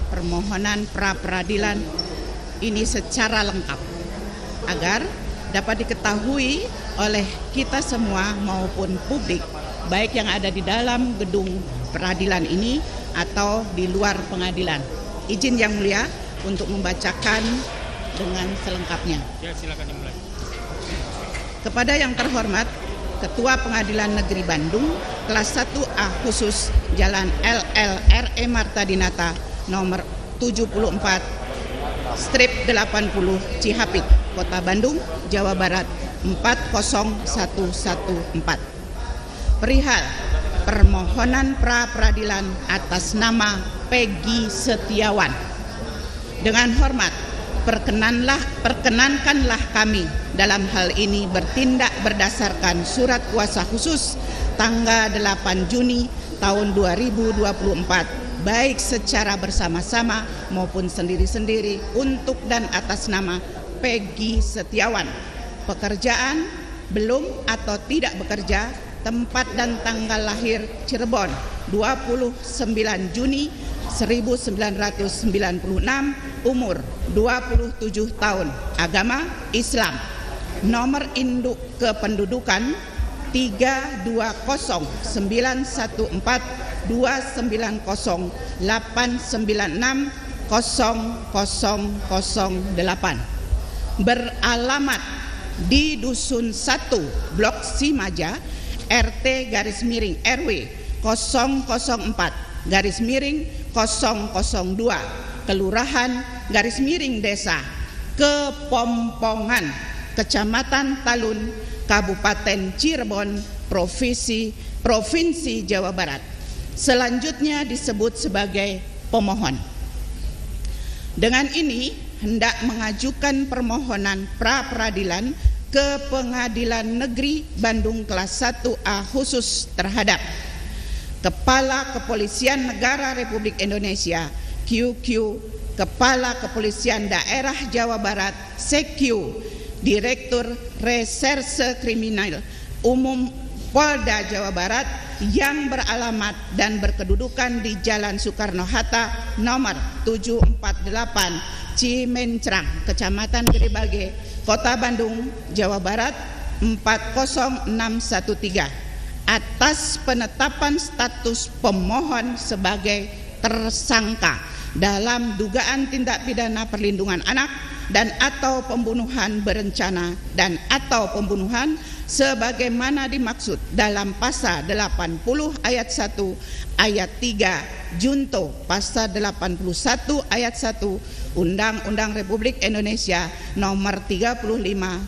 permohonan pra-peradilan ini secara lengkap agar dapat diketahui oleh kita semua maupun publik, baik yang ada di dalam gedung peradilan ini atau di luar pengadilan. Izin Yang Mulia untuk membacakan dengan selengkapnya. Ya, silakan dimulai. Kepada yang terhormat Ketua Pengadilan Negeri Bandung, kelas 1A khusus Jalan LLRE Marta Dinata nomor 74/80 Cihapit, Kota Bandung, Jawa Barat 40114. Perihal permohonan pra-peradilan atas nama Peggy Setiawan. Dengan hormat, perkenankanlah kami dalam hal ini bertindak berdasarkan surat kuasa khusus tanggal 8 Juni tahun 2024, baik secara bersama-sama maupun sendiri-sendiri untuk dan atas nama Peggy Setiawan. Pekerjaan, belum atau tidak bekerja, tempat dan tanggal lahir Cirebon 29 Juni 1996, umur 27 tahun, agama Islam, nomor induk kependudukan 3202908960008, beralamat di Dusun 1 Blok Simaja, RT/RW 004/002, Kelurahan/Desa Kepompongan, Kecamatan Talun, Kabupaten Cirebon, Provinsi Jawa Barat. Selanjutnya disebut sebagai pemohon. Dengan ini hendak mengajukan permohonan pra-peradilan ke Pengadilan Negeri Bandung kelas 1A khusus terhadap Kepala Kepolisian Negara Republik Indonesia QQ, Kepala Kepolisian Daerah Jawa Barat CQ, Direktur Reserse Kriminal Umum Polda Jawa Barat yang beralamat dan berkedudukan di Jalan Soekarno-Hatta nomor 748 Cimencrang, Kecamatan Gedebage, Kota Bandung, Jawa Barat 40613, atas penetapan status pemohon sebagai tersangka dalam dugaan tindak pidana perlindungan anak dan atau pembunuhan berencana dan atau pembunuhan sebagaimana dimaksud dalam pasal 80 ayat 1 ayat 3 junto pasal 81 ayat 1 Undang-Undang Republik Indonesia nomor 35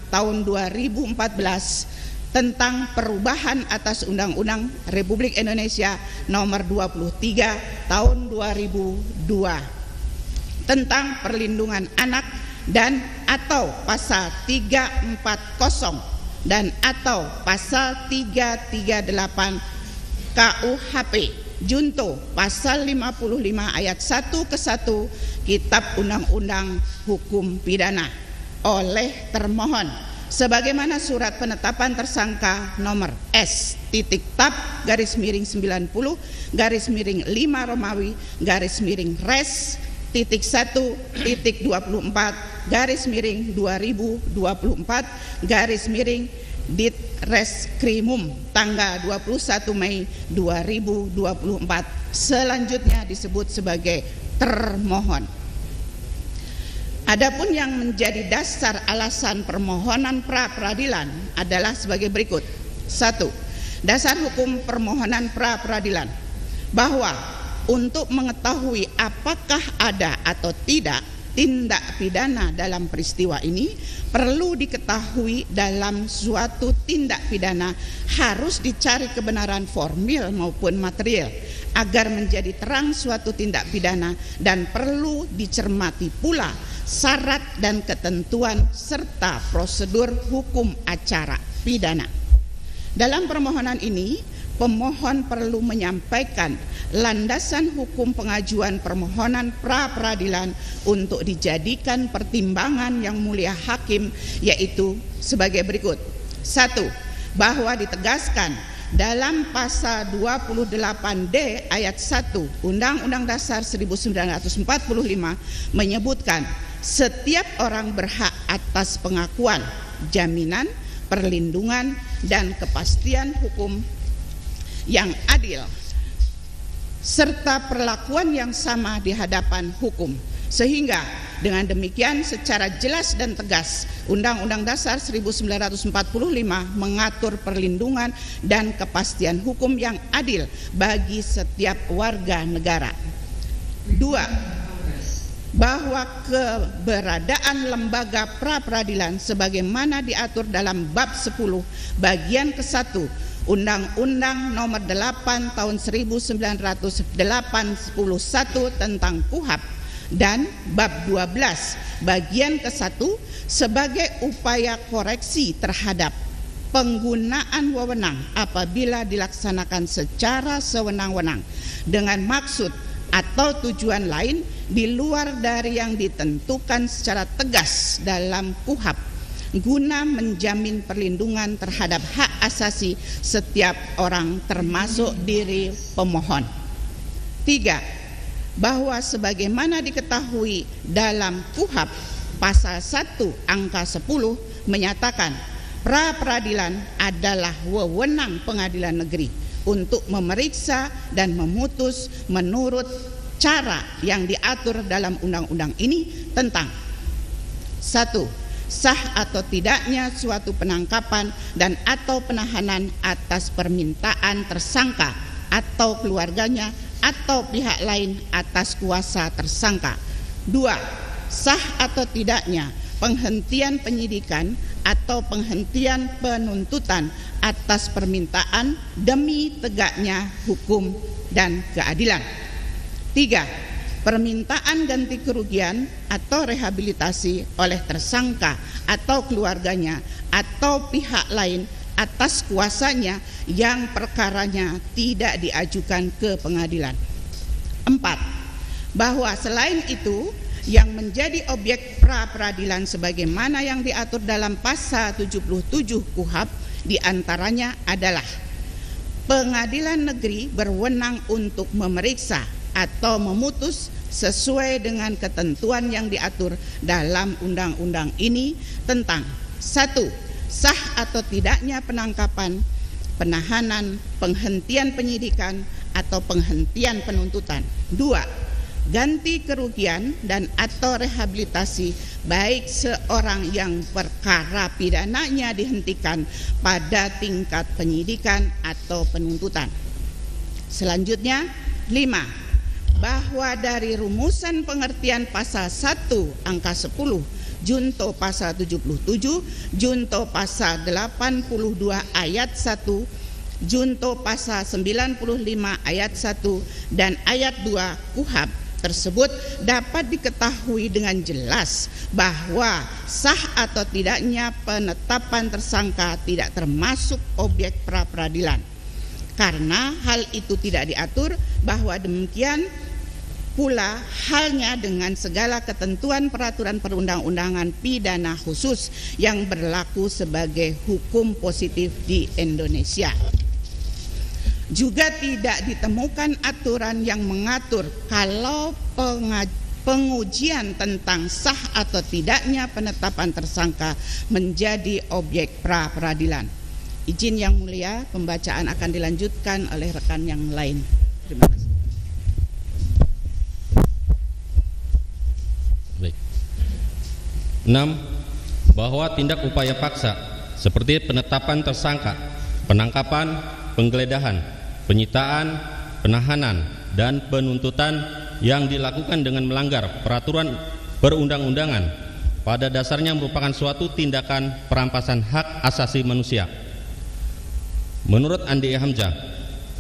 tahun 2014 tentang perubahan atas Undang-Undang Republik Indonesia nomor 23 tahun 2002 tentang perlindungan anak dan atau pasal 340 dan atau pasal 338 KUHP junto pasal 55 ayat 1 ke 1 Kitab Undang-Undang Hukum Pidana oleh termohon sebagaimana surat penetapan tersangka nomor S.TAP/90/5 Romawi /Res titik 1.24/2024 Ditreskrimum tanggal 21 Mei 2024. Selanjutnya disebut sebagai termohon. Adapun yang menjadi dasar alasan permohonan pra-peradilan adalah sebagai berikut. 1. Dasar hukum permohonan pra-peradilan bahwa untuk mengetahui apakah ada atau tidak tindak pidana dalam peristiwa ini, perlu diketahui dalam suatu tindak pidana harus dicari kebenaran formil maupun material agar menjadi terang suatu tindak pidana, dan perlu dicermati pula syarat dan ketentuan serta prosedur hukum acara pidana. Dalam permohonan ini, pemohon perlu menyampaikan landasan hukum pengajuan permohonan pra-peradilan untuk dijadikan pertimbangan yang mulia hakim, yaitu sebagai berikut. 1. Bahwa ditegaskan dalam pasal 28D ayat 1 Undang-Undang Dasar 1945 menyebutkan setiap orang berhak atas pengakuan, jaminan, perlindungan, dan kepastian hukum yang adil serta perlakuan yang sama di hadapan hukum. Sehingga dengan demikian secara jelas dan tegas Undang-Undang Dasar 1945 mengatur perlindungan dan kepastian hukum yang adil bagi setiap warga negara. 2. Bahwa keberadaan lembaga pra-peradilan sebagaimana diatur dalam bab 10 bagian ke-1 Undang-Undang Nomor 8 Tahun 1981 tentang KUHP dan bab 12 bagian ke-1 sebagai upaya koreksi terhadap penggunaan wewenang apabila dilaksanakan secara sewenang-wenang dengan maksud atau tujuan lain di luar dari yang ditentukan secara tegas dalam KUHP guna menjamin perlindungan terhadap hak asasi setiap orang termasuk diri pemohon. 3. Bahwa sebagaimana diketahui dalam KUHP pasal 1 angka 10 menyatakan pra-peradilan adalah wewenang pengadilan negeri untuk memeriksa dan memutus menurut cara yang diatur dalam undang-undang ini tentang 1. Sah atau tidaknya suatu penangkapan dan atau penahanan atas permintaan tersangka atau keluarganya atau pihak lain atas kuasa tersangka. 2. Sah atau tidaknya penghentian penyidikan atau penghentian penuntutan atas permintaan demi tegaknya hukum dan keadilan. 3. Permintaan ganti kerugian atau rehabilitasi oleh tersangka atau keluarganya atau pihak lain atas kuasanya yang perkaranya tidak diajukan ke pengadilan. 4. Bahwa selain itu yang menjadi objek pra-peradilan sebagaimana yang diatur dalam pasal 77 KUHP diantaranya adalah pengadilan negeri berwenang untuk memeriksa atau memutus sesuai dengan ketentuan yang diatur dalam undang-undang ini tentang 1. Sah atau tidaknya penangkapan, penahanan, penghentian penyidikan atau penghentian penuntutan. 2. Ganti kerugian dan atau rehabilitasi baik seorang yang perkara pidananya dihentikan pada tingkat penyidikan atau penuntutan. Selanjutnya 5. Bahwa dari rumusan pengertian pasal 1 angka 10 junto pasal 77, junto pasal 82 ayat 1, junto pasal 95 ayat 1 dan ayat 2 KUHP tersebut dapat diketahui dengan jelas bahwa sah atau tidaknya penetapan tersangka tidak termasuk objek pra-peradilan. Karena hal itu tidak diatur, bahwa demikian pula halnya dengan segala ketentuan peraturan perundang-undangan pidana khusus yang berlaku sebagai hukum positif di Indonesia. Juga tidak ditemukan aturan yang mengatur kalau pengujian tentang sah atau tidaknya penetapan tersangka menjadi objek pra-peradilan. Izin Yang Mulia, pembacaan akan dilanjutkan oleh rekan yang lain. Terima kasih. Baik. 6. Bahwa tindak upaya paksa seperti penetapan tersangka, penangkapan, penggeledahan, penyitaan, penahanan, dan penuntutan yang dilakukan dengan melanggar peraturan perundang-undangan pada dasarnya merupakan suatu tindakan perampasan hak asasi manusia. Menurut Andi Hamzah,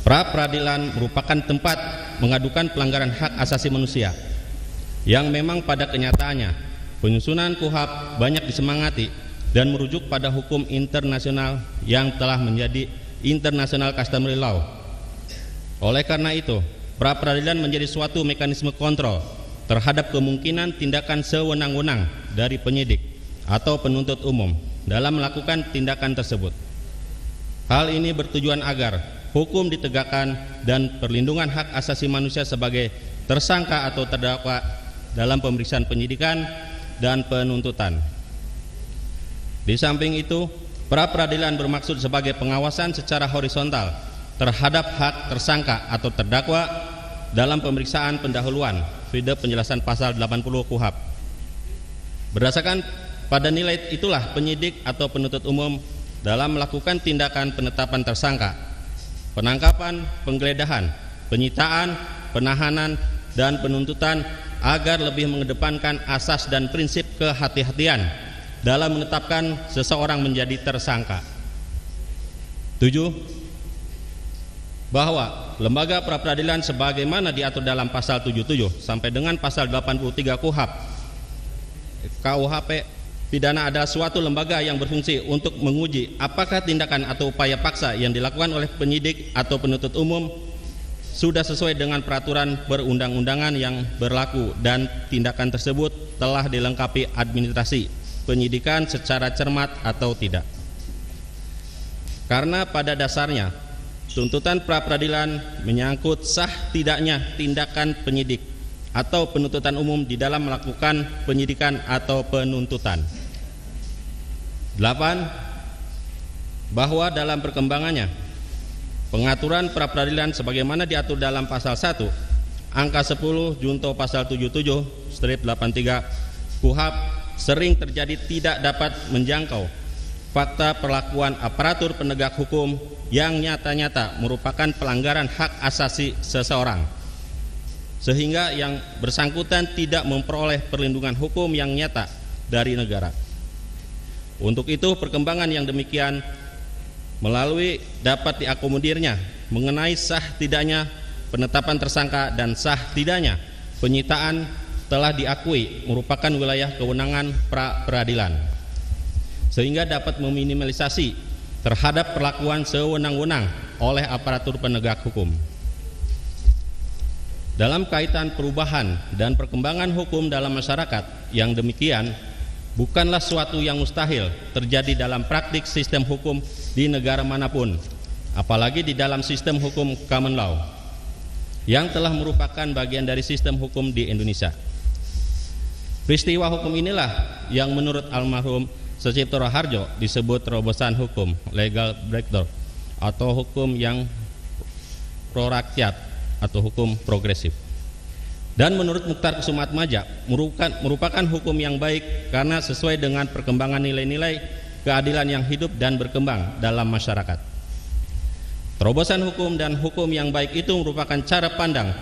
pra-peradilan merupakan tempat mengadukan pelanggaran hak asasi manusia yang memang pada kenyataannya penyusunan KUHP banyak disemangati dan merujuk pada hukum internasional yang telah menjadi international customary law. Oleh karena itu, pra-peradilan menjadi suatu mekanisme kontrol terhadap kemungkinan tindakan sewenang-wenang dari penyidik atau penuntut umum dalam melakukan tindakan tersebut. Hal ini bertujuan agar hukum ditegakkan dan perlindungan hak asasi manusia sebagai tersangka atau terdakwa dalam pemeriksaan penyidikan dan penuntutan. Di samping itu, pra peradilan bermaksud sebagai pengawasan secara horizontal terhadap hak tersangka atau terdakwa dalam pemeriksaan pendahuluan, vide penjelasan pasal 80 KUHP. Berdasarkan pada nilai itulah penyidik atau penuntut umum dalam melakukan tindakan penetapan tersangka, penangkapan, penggeledahan, penyitaan, penahanan, dan penuntutan agar lebih mengedepankan asas dan prinsip kehati-hatian dalam menetapkan seseorang menjadi tersangka. 7. Bahwa lembaga pra-peradilan sebagaimana diatur dalam pasal 77 sampai dengan pasal 83 KUHP pidana adalah suatu lembaga yang berfungsi untuk menguji apakah tindakan atau upaya paksa yang dilakukan oleh penyidik atau penuntut umum sudah sesuai dengan peraturan perundang-undangan yang berlaku dan tindakan tersebut telah dilengkapi administrasi penyidikan secara cermat atau tidak. Karena pada dasarnya tuntutan pra-peradilan menyangkut sah tidaknya tindakan penyidik atau penuntutan umum di dalam melakukan penyidikan atau penuntutan. 8. Bahwa dalam perkembangannya pengaturan pra-peradilan sebagaimana diatur dalam pasal 1 angka 10 junto pasal 77/83 KUHP sering terjadi tidak dapat menjangkau fakta perlakuan aparatur penegak hukum yang nyata-nyata merupakan pelanggaran hak asasi seseorang, sehingga yang bersangkutan tidak memperoleh perlindungan hukum yang nyata dari negara. Untuk itu perkembangan yang demikian melalui dapat diakomodirnya mengenai sah tidaknya penetapan tersangka dan sah tidaknya penyitaan telah diakui merupakan wilayah kewenangan pra-peradilan, sehingga dapat meminimalisasi terhadap perlakuan sewenang-wenang oleh aparatur penegak hukum. Dalam kaitan perubahan dan perkembangan hukum dalam masyarakat yang demikian bukanlah suatu yang mustahil terjadi dalam praktik sistem hukum di negara manapun, apalagi di dalam sistem hukum common law yang telah merupakan bagian dari sistem hukum di Indonesia. Peristiwa hukum inilah yang menurut almarhum Sucipto Raharjo disebut terobosan hukum legal breakthrough atau hukum yang pro-rakyat atau hukum progresif. Dan menurut Mukhtar Kusumaatmadja merupakan hukum yang baik karena sesuai dengan perkembangan nilai-nilai keadilan yang hidup dan berkembang dalam masyarakat. Terobosan hukum dan hukum yang baik itu merupakan cara pandang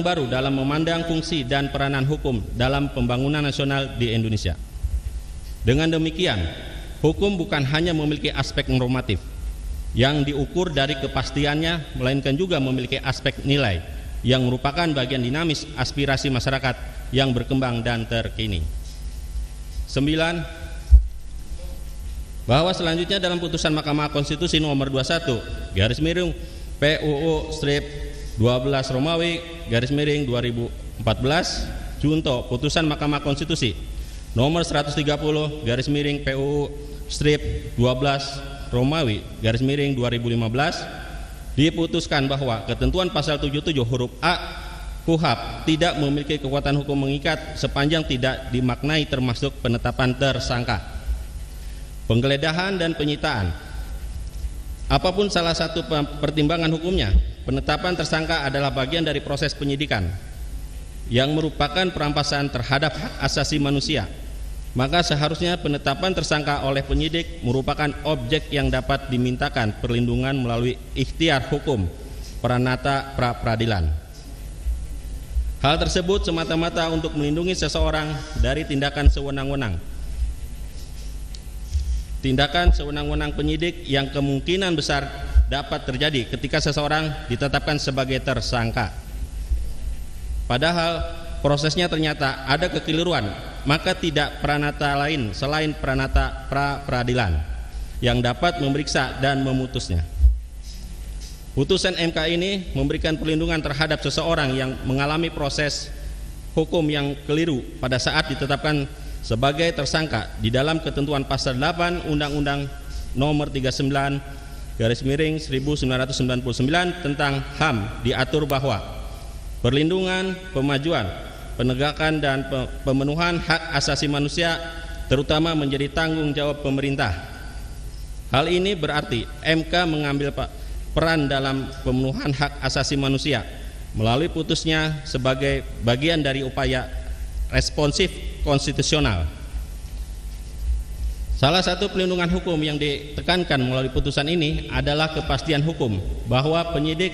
baru dalam memandang fungsi dan peranan hukum dalam pembangunan nasional di Indonesia. Dengan demikian, hukum bukan hanya memiliki aspek normatif yang diukur dari kepastiannya, melainkan juga memiliki aspek nilai yang merupakan bagian dinamis aspirasi masyarakat yang berkembang dan terkini. 9. Bahwa selanjutnya dalam putusan Mahkamah Konstitusi nomor 21 PUU/12 Romawi /2014 junto putusan Mahkamah Konstitusi nomor 130 PUU/12 Romawi /2015 diputuskan bahwa ketentuan pasal 77 huruf A KUHP tidak memiliki kekuatan hukum mengikat sepanjang tidak dimaknai termasuk penetapan tersangka, penggeledahan dan penyitaan. Apapun salah satu pertimbangan hukumnya, penetapan tersangka adalah bagian dari proses penyidikan yang merupakan perampasan terhadap hak asasi manusia. Maka seharusnya penetapan tersangka oleh penyidik merupakan objek yang dapat dimintakan perlindungan melalui ikhtiar hukum peranata pra-peradilan. Hal tersebut semata-mata untuk melindungi seseorang dari tindakan sewenang-wenang. Tindakan sewenang-wenang penyidik yang kemungkinan besar dapat terjadi ketika seseorang ditetapkan sebagai tersangka. Padahal prosesnya ternyata ada kekeliruan, maka tidak peranata lain selain peranata pra-peradilan yang dapat memeriksa dan memutusnya. Putusan MK ini memberikan perlindungan terhadap seseorang yang mengalami proses hukum yang keliru pada saat ditetapkan sebagai tersangka di dalam ketentuan pasal 8 Undang-Undang nomor 39 1999 tentang HAM diatur bahwa perlindungan, pemajuan, penegakan dan pemenuhan hak asasi manusia terutama menjadi tanggung jawab pemerintah. Hal ini berarti MK mengambil peran dalam pemenuhan hak asasi manusia melalui putusnya sebagai bagian dari upaya responsif konstitusional. Salah satu pelindungan hukum yang ditekankan melalui putusan ini adalah kepastian hukum bahwa penyidik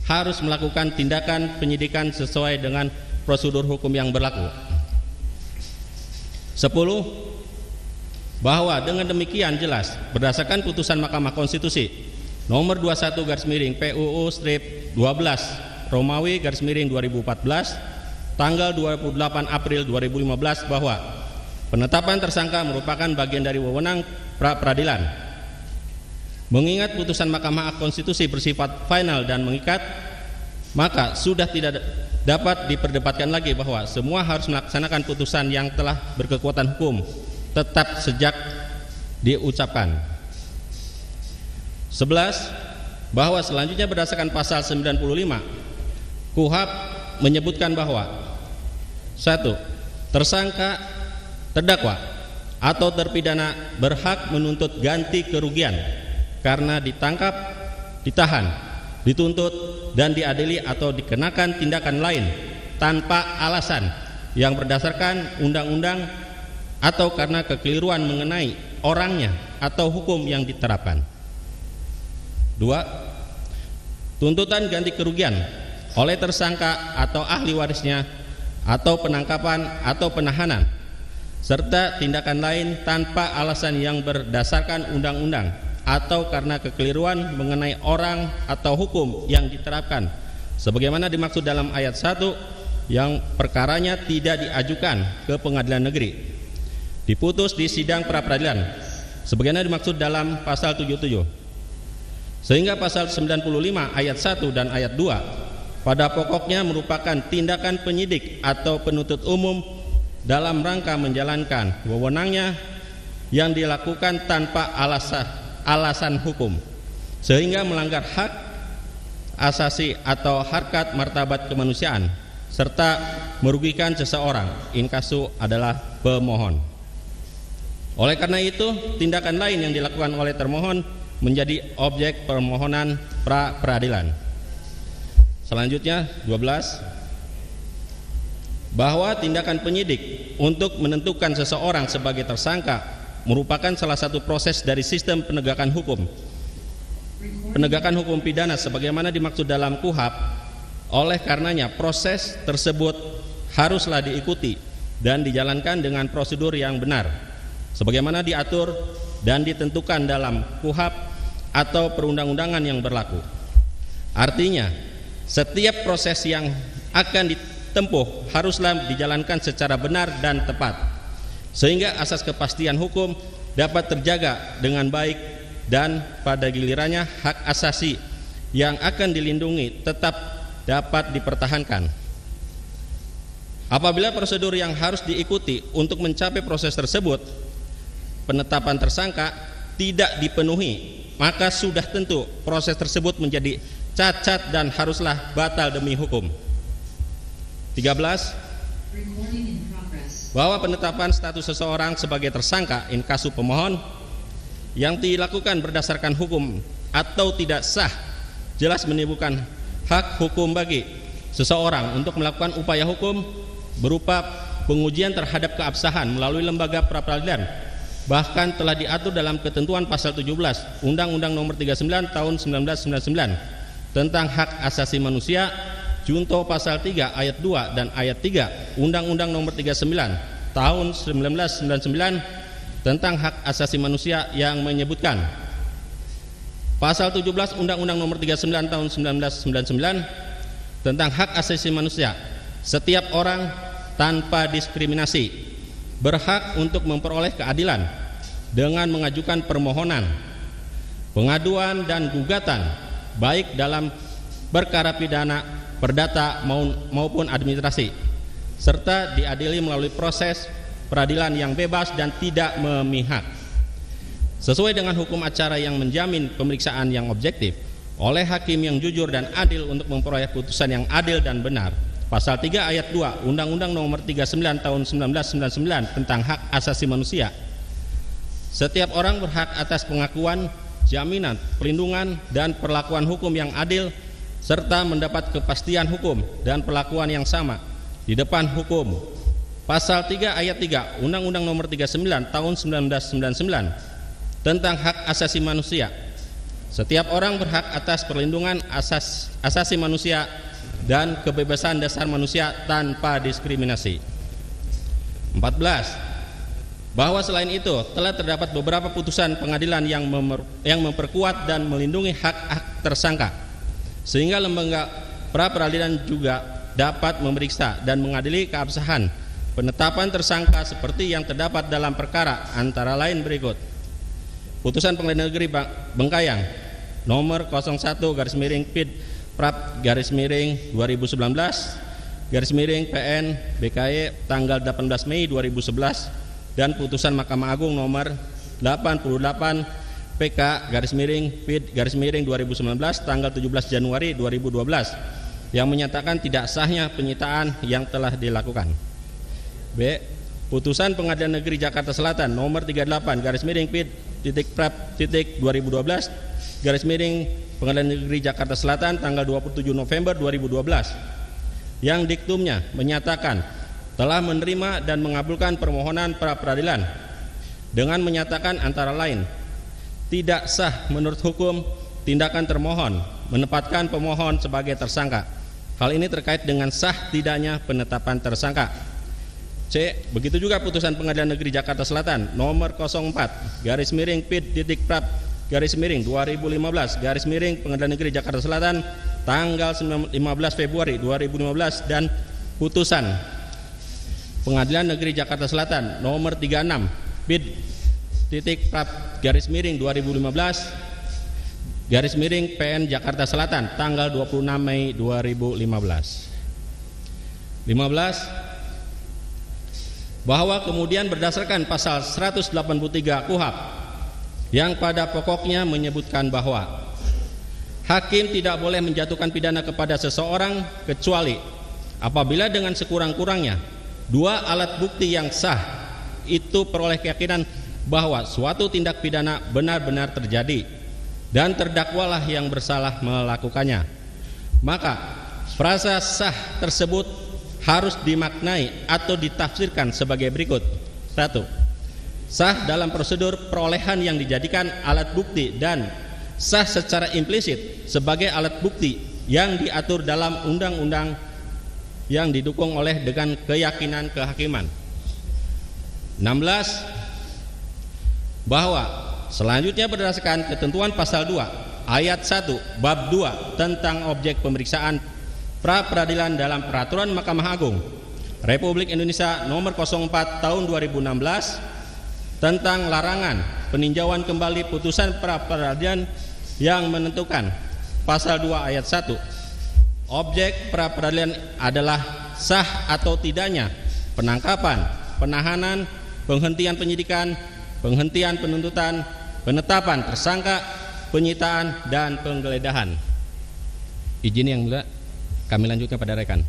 harus melakukan tindakan penyidikan sesuai dengan prosedur hukum yang berlaku. 10. Bahwa dengan demikian jelas berdasarkan putusan Mahkamah Konstitusi nomor 21/PUU-12 Romawi /2014 tanggal 28 April 2015 bahwa penetapan tersangka merupakan bagian dari wewenang pra-peradilan. Mengingat putusan Mahkamah Konstitusi bersifat final dan mengikat, maka sudah tidak dapat diperdebatkan lagi bahwa semua harus melaksanakan putusan yang telah berkekuatan hukum tetap sejak diucapkan. 11. Bahwa selanjutnya berdasarkan pasal 95 KUHP menyebutkan bahwa 1. Tersangka, terdakwa atau terpidana berhak menuntut ganti kerugian karena ditangkap, ditahan, dituntut dan diadili atau dikenakan tindakan lain tanpa alasan yang berdasarkan undang-undang atau karena kekeliruan mengenai orangnya atau hukum yang diterapkan. 2. Tuntutan ganti kerugian oleh tersangka atau ahli warisnya atau penangkapan atau penahanan serta tindakan lain tanpa alasan yang berdasarkan undang-undang atau karena kekeliruan mengenai orang atau hukum yang diterapkan sebagaimana dimaksud dalam ayat 1 yang perkaranya tidak diajukan ke pengadilan negeri, diputus di sidang pra-peradilan sebagaimana dimaksud dalam pasal 77, sehingga pasal 95 ayat 1 dan ayat 2 pada pokoknya merupakan tindakan penyidik atau penuntut umum dalam rangka menjalankan wewenangnya yang dilakukan tanpa alasan hukum sehingga melanggar hak asasi atau harkat martabat kemanusiaan serta merugikan seseorang, inkasu adalah pemohon. Oleh karena itu, tindakan lain yang dilakukan oleh termohon menjadi objek permohonan pra-peradilan. Selanjutnya 12. Bahwa tindakan penyidik untuk menentukan seseorang sebagai tersangka merupakan salah satu proses dari sistem penegakan hukum pidana sebagaimana dimaksud dalam KUHP. Oleh karenanya proses tersebut haruslah diikuti dan dijalankan dengan prosedur yang benar sebagaimana diatur dan ditentukan dalam KUHP atau perundang-undangan yang berlaku. Artinya setiap proses yang akan ditempuh haruslah dijalankan secara benar dan tepat sehingga asas kepastian hukum dapat terjaga dengan baik dan pada gilirannya hak asasi yang akan dilindungi tetap dapat dipertahankan. Apabila prosedur yang harus diikuti untuk mencapai proses tersebut penetapan tersangka tidak dipenuhi, maka sudah tentu proses tersebut menjadi cacat dan haruslah batal demi hukum. 13. Bahwa penetapan status seseorang sebagai tersangka inkasu pemohon yang dilakukan berdasarkan hukum atau tidak sah jelas menimbulkan hak hukum bagi seseorang untuk melakukan upaya hukum berupa pengujian terhadap keabsahan melalui lembaga pra-peradilan, bahkan telah diatur dalam ketentuan pasal 17 Undang-Undang Nomor 39 Tahun 1999 tentang hak asasi manusia, junto pasal 3 ayat 2 dan ayat 3 Undang-Undang Nomor 39 Tahun 1999 tentang hak asasi manusia yang menyebutkan pasal 17 Undang-Undang Nomor 39 Tahun 1999 tentang hak asasi manusia, setiap orang tanpa diskriminasi berhak untuk memperoleh keadilan dengan mengajukan permohonan, pengaduan dan gugatan baik dalam perkara pidana, perdata maupun administrasi, serta diadili melalui proses peradilan yang bebas dan tidak memihak. sesuai dengan hukum acara yang menjamin pemeriksaan yang objektif oleh hakim yang jujur dan adil untuk memperoleh putusan yang adil dan benar. Pasal 3 ayat 2 Undang-Undang Nomor 39 Tahun 1999 tentang Hak Asasi Manusia. Setiap orang berhak atas pengakuan, jaminan, perlindungan, dan perlakuan hukum yang adil, serta mendapat kepastian hukum dan perlakuan yang sama di depan hukum. Pasal 3 ayat 3 Undang-Undang Nomor 39 Tahun 1999 tentang Hak Asasi Manusia. Setiap orang berhak atas perlindungan asasi manusia dan kebebasan dasar manusia tanpa diskriminasi. 14. Bahwa selain itu telah terdapat beberapa putusan pengadilan yang memperkuat dan melindungi hak-hak tersangka, sehingga lembaga pra peradilan juga dapat memeriksa dan mengadili keabsahan penetapan tersangka seperti yang terdapat dalam perkara antara lain berikut: Putusan Pengadilan Negeri Bengkayang nomor 01/PID/2019/PN BKY tanggal 18 Mei 2011 dan putusan Mahkamah Agung nomor 88 PK/PID/2019 tanggal 17 Januari 2012 yang menyatakan tidak sahnya penyitaan yang telah dilakukan. B. Putusan Pengadilan Negeri Jakarta Selatan nomor 38/PID/2012/Pengadilan Negeri Jakarta Selatan tanggal 27 November 2012 yang diktumnya menyatakan telah menerima dan mengabulkan permohonan pra peradilan dengan menyatakan antara lain tidak sah menurut hukum tindakan termohon menempatkan pemohon sebagai tersangka. Hal ini terkait dengan sah tidaknya penetapan tersangka. C. Begitu juga putusan Pengadilan Negeri Jakarta Selatan nomor 04/PID/2015/Pengadilan Negeri Jakarta Selatan tanggal 15 Februari 2015 dan putusan Pengadilan Negeri Jakarta Selatan nomor 36/PID/2015/PN Jakarta Selatan tanggal 26 Mei 2015. 15. Bahwa kemudian berdasarkan pasal 183 KUHP yang pada pokoknya menyebutkan bahwa hakim tidak boleh menjatuhkan pidana kepada seseorang kecuali apabila dengan sekurang-kurangnya dua alat bukti yang sah itu peroleh keyakinan bahwa suatu tindak pidana benar-benar terjadi dan terdakwalah yang bersalah melakukannya. Maka frasa sah tersebut harus dimaknai atau ditafsirkan sebagai berikut. 1. Sah dalam prosedur perolehan yang dijadikan alat bukti dan sah secara implisit sebagai alat bukti yang diatur dalam undang-undang yang didukung oleh dengan keyakinan kehakiman. 16. Bahwa selanjutnya berdasarkan ketentuan pasal 2 ayat 1 bab 2 tentang objek pemeriksaan pra peradilan dalam Peraturan Mahkamah Agung Republik Indonesia nomor 04 tahun 2016 tentang larangan peninjauan kembali putusan pra peradilan yang menentukan pasal 2 ayat 1 objek pra peradilan adalah sah atau tidaknya penangkapan, penahanan, penghentian penyidikan, penghentian penuntutan, penetapan tersangka, penyitaan dan penggeledahan. Izin yang mulia, kami lanjutkan pada rekan.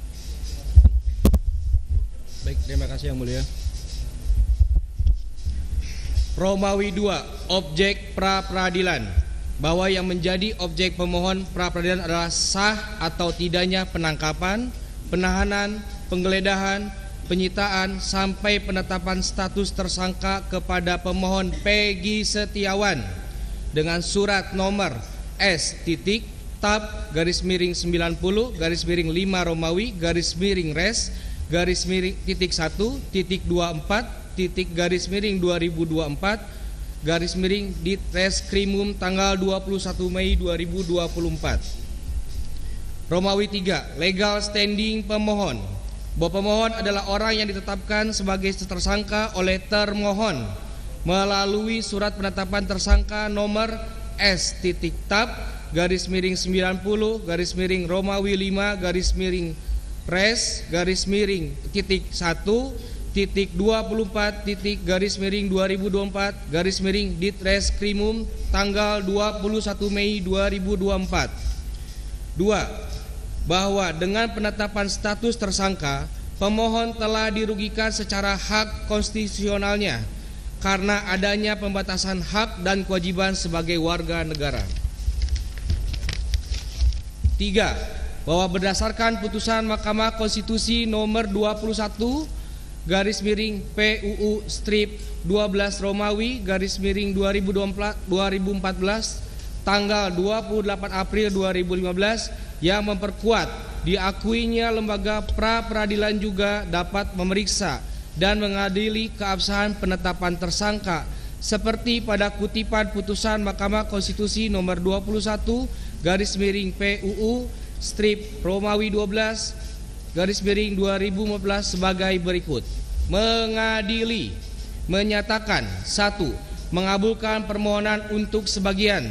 Baik, terima kasih yang mulia. Romawi 2, objek pra peradilan. Bahwa yang menjadi objek pemohon pra peradilan adalah sah atau tidaknya penangkapan, penahanan, penggeledahan, penyitaan sampai penetapan status tersangka kepada pemohon Peggy Setiawan dengan surat nomor S.TAP/90/5 Romawi /1-1.24.2024 di Reskrimum tanggal 21 Mei 2024. Romawi 3, legal standing pemohon. Bahwa pemohon adalah orang yang ditetapkan sebagai tersangka oleh termohon melalui surat penetapan tersangka nomor S.TAP/90/Romawi 5/Res/1 Ditreskrimum tanggal 21 Mei 2024. 2. Bahwa dengan penetapan status tersangka, pemohon telah dirugikan secara hak konstitusionalnya karena adanya pembatasan hak dan kewajiban sebagai warga negara. 3. Bahwa berdasarkan putusan Mahkamah Konstitusi nomor 21 garis miring PUU strip 12 Romawi garis miring 2014 tanggal 28 April 2015 yang memperkuat diakuinya lembaga pra peradilan juga dapat memeriksa dan mengadili keabsahan penetapan tersangka seperti pada kutipan putusan Mahkamah Konstitusi nomor 21 garis miring PUU strip Romawi 12 garis miring 2015 sebagai berikut. Mengadili menyatakan 1. Mengabulkan permohonan untuk sebagian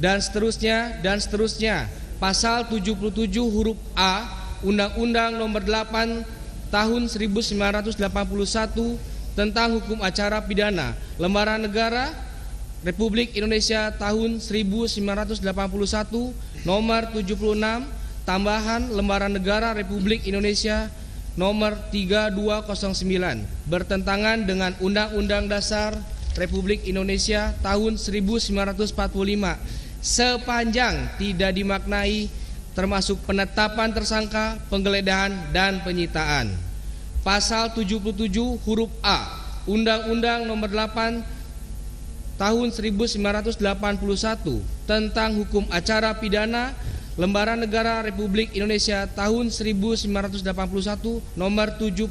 dan seterusnya pasal 77 huruf A Undang-Undang nomor 8 tahun 1981 tentang hukum acara pidana Lembaran Negara Republik Indonesia tahun 1981 nomor 76 tambahan Lembaran Negara Republik Indonesia nomor 3209 bertentangan dengan Undang-Undang Dasar Republik Indonesia tahun 1945 sepanjang tidak dimaknai termasuk penetapan tersangka, penggeledahan dan penyitaan. Pasal 77 huruf A Undang-Undang nomor 8 tahun 1981 tentang hukum acara pidana Lembaran Negara Republik Indonesia tahun 1981 nomor 76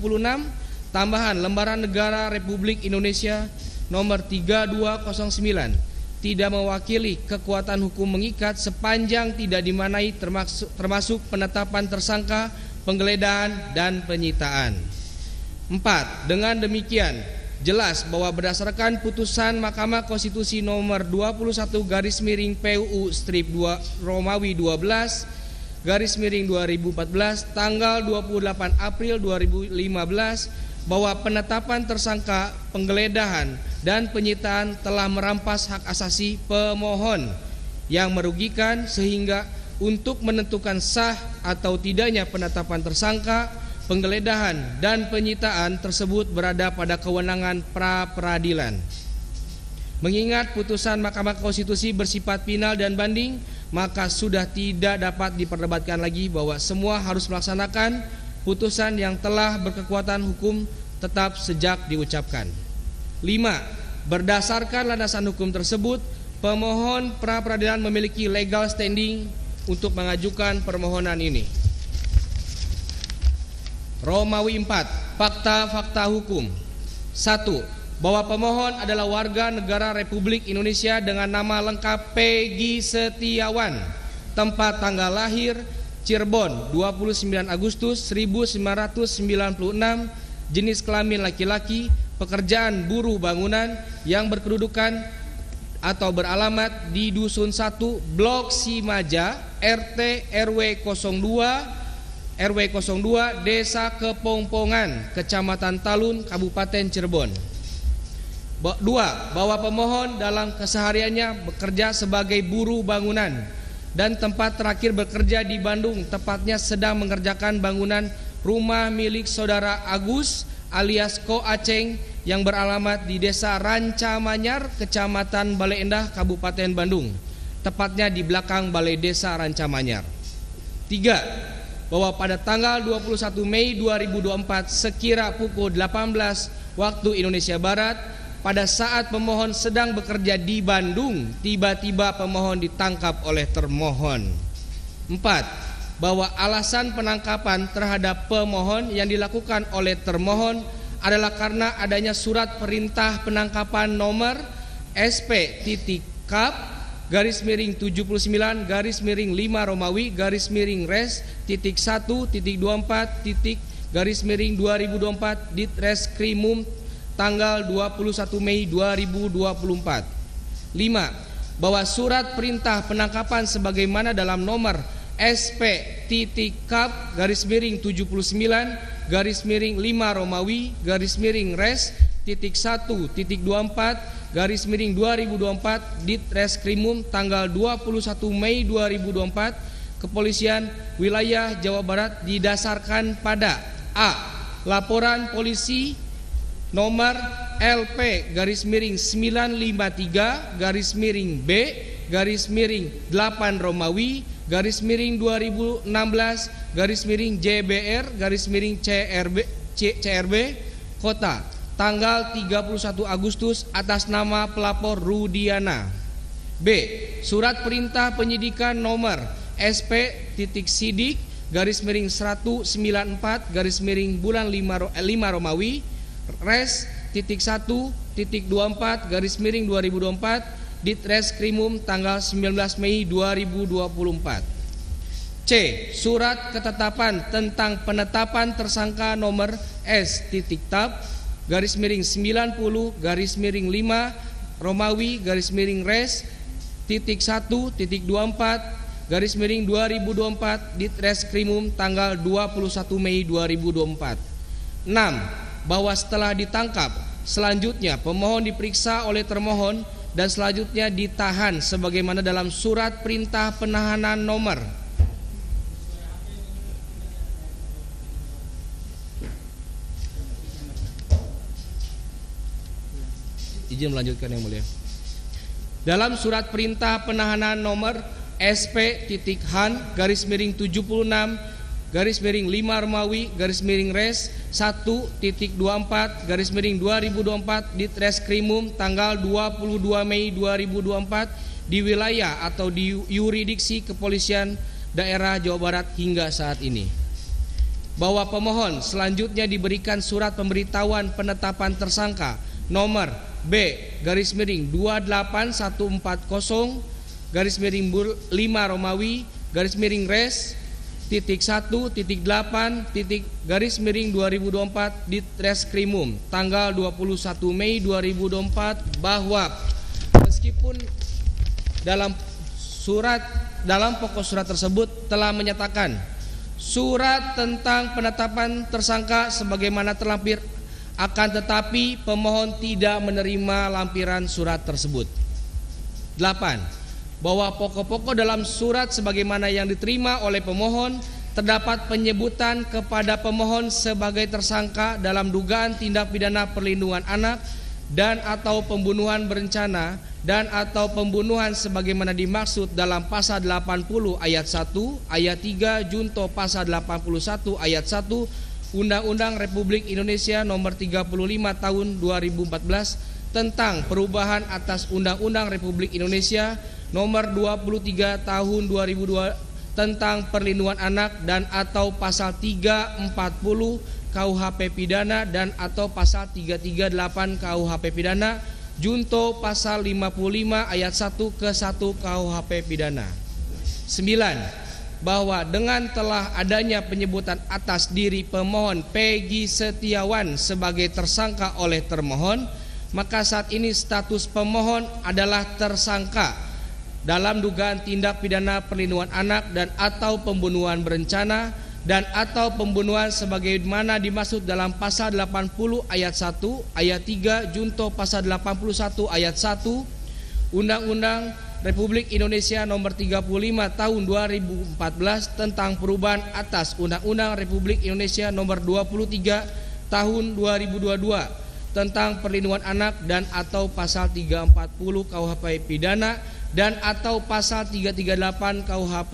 tambahan Lembaran Negara Republik Indonesia nomor 3209 tidak mewakili kekuatan hukum mengikat sepanjang tidak dimaknai termasuk penetapan tersangka, penggeledahan dan penyitaan. 4. Dengan demikian jelas bahwa berdasarkan putusan Mahkamah Konstitusi nomor 21 garis miring PUU strip 2 Romawi 12 garis miring 2014 tanggal 28 April 2015 bahwa penetapan tersangka, penggeledahan dan penyitaan telah merampas hak asasi pemohon yang merugikan sehingga untuk menentukan sah atau tidaknya penetapan tersangka, penggeledahan dan penyitaan tersebut berada pada kewenangan pra-peradilan. Mengingat putusan Mahkamah Konstitusi bersifat final dan banding, maka sudah tidak dapat diperdebatkan lagi bahwa semua harus melaksanakan putusan yang telah berkekuatan hukum tetap sejak diucapkan. 5. Berdasarkan landasan hukum tersebut, pemohon pra-peradilan memiliki legal standing untuk mengajukan permohonan ini. Romawi 4. Fakta-fakta hukum. 1. Bahwa pemohon adalah warga negara Republik Indonesia dengan nama lengkap Peggy Setiawan, tempat tanggal lahir Cirebon 29 Agustus 1996, jenis kelamin laki-laki, pekerjaan buruh bangunan yang berkedudukan atau beralamat di Dusun 1 Blok Simaja RT RW 02 Desa Kepongpongan, Kecamatan Talun, Kabupaten Cirebon. 2. Bahwa pemohon dalam kesehariannya bekerja sebagai buruh bangunan dan tempat terakhir bekerja di Bandung, tepatnya sedang mengerjakan bangunan rumah milik saudara Agus alias Ko Aceng yang beralamat di Desa Rancamanyar, Kecamatan Bale Endah, Kabupaten Bandung, tepatnya di belakang Balai Desa Rancamanyar. 3. Bahwa pada tanggal 21 Mei 2024 sekira pukul 18 waktu Indonesia Barat, pada saat pemohon sedang bekerja di Bandung, tiba-tiba pemohon ditangkap oleh termohon. 4. Bahwa alasan penangkapan terhadap pemohon yang dilakukan oleh termohon adalah karena adanya surat perintah penangkapan nomor SP.Kap garis miring 79 garis miring 5 Romawi garis miring res titik 1.24 titik garis miring 2024 Ditreskrimum tanggal 21 Mei 2024. 5. Bahwa surat perintah penangkapan sebagaimana dalam nomor SP.Kap garis miring 79 garis miring 5 Romawi garis miring res titik 1 titik 24 garis miring 2024 Ditreskrimum tanggal 21 Mei 2024 Kepolisian Wilayah Jawa Barat didasarkan pada A. Laporan polisi nomor LP garis miring 953 garis miring B garis miring 8 Romawi garis miring 2016 garis miring JBR garis miring CRB Kota tanggal 31 Agustus atas nama pelapor Rudiana. B. Surat perintah penyidikan nomor SP.Sidik garis miring 194 garis miring bulan 5 Romawi res titik 1.24 garis miring 2024 Ditreskrimum tanggal 19 Mei 2024. C. Surat ketetapan tentang penetapan tersangka nomor S.Tab garis miring 90 garis miring 5 Romawi garis miring res titik 1.24 garis miring 2024 Ditreskrimum tanggal 21 Mei 2024. 6. Bahwa setelah ditangkap selanjutnya pemohon diperiksa oleh termohon dan selanjutnya ditahan sebagaimana dalam surat perintah penahanan nomor izin melanjutkan yang mulia. Dalam surat perintah penahanan nomor SP.Han garis miring 76 garis miring 5 Romawi garis miring res 1.24 garis miring 2024 Ditreskrimum tanggal 22 Mei 2024 di wilayah atau di yurisdiksi Kepolisian Daerah Jawa Barat hingga saat ini. Bahwa pemohon selanjutnya diberikan surat pemberitahuan penetapan tersangka nomor B garis miring 28140 garis miring 5 Romawi garis miring res titik 1.8 titik garis miring 2024 Ditreskrimum tanggal 21 Mei 2024 bahwa meskipun dalam pokok surat tersebut telah menyatakan surat tentang penetapan tersangka sebagaimana terlampir, akan tetapi pemohon tidak menerima lampiran surat tersebut. 8. Bahwa pokok-pokok dalam surat sebagaimana yang diterima oleh pemohon terdapat penyebutan kepada pemohon sebagai tersangka dalam dugaan tindak pidana perlindungan anak dan atau pembunuhan berencana dan atau pembunuhan sebagaimana dimaksud dalam pasal 80 ayat 1 ayat 3 junto pasal 81 ayat 1 Undang-Undang Republik Indonesia nomor 35 tahun 2014 tentang perubahan atas Undang-Undang Republik Indonesia nomor 23 tahun 2002 tentang perlindungan anak dan atau pasal 340 KUHP pidana dan atau pasal 338 KUHP pidana junto pasal 55 ayat 1 ke 1 KUHP pidana. 9. Bahwa dengan telah adanya penyebutan atas diri pemohon Peggy Setiawan sebagai tersangka oleh termohon, maka saat ini status pemohon adalah tersangka dalam dugaan tindak pidana perlindungan anak dan atau pembunuhan berencana dan atau pembunuhan sebagaimana dimaksud dalam pasal 80 ayat 1 ayat 3 junto pasal 81 ayat 1 Undang-Undang Republik Indonesia nomor 35 tahun 2014 tentang perubahan atas Undang-Undang Republik Indonesia nomor 23 tahun 2022 tentang perlindungan anak dan atau pasal 340 KUHP pidana dan atau pasal 338 KUHP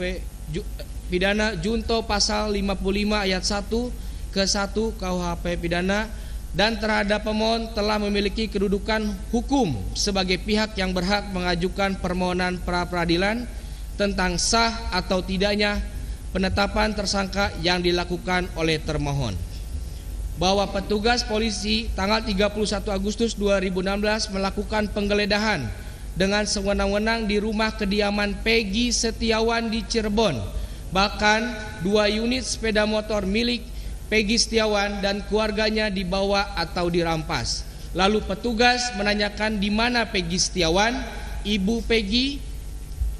pidana junto pasal 55 ayat 1 ke 1 KUHP pidana dan terhadap pemohon telah memiliki kedudukan hukum sebagai pihak yang berhak mengajukan permohonan pra peradilan tentang sah atau tidaknya penetapan tersangka yang dilakukan oleh termohon. Bahwa petugas polisi tanggal 31 Agustus 2016 melakukan penggeledahan dengan sewenang-wenang di rumah kediaman Peggy Setiawan di Cirebon. Bahkan 2 unit sepeda motor milik Peggy Setiawan dan keluarganya dibawa atau dirampas. Lalu petugas menanyakan di mana Peggy Setiawan. Ibu Peggy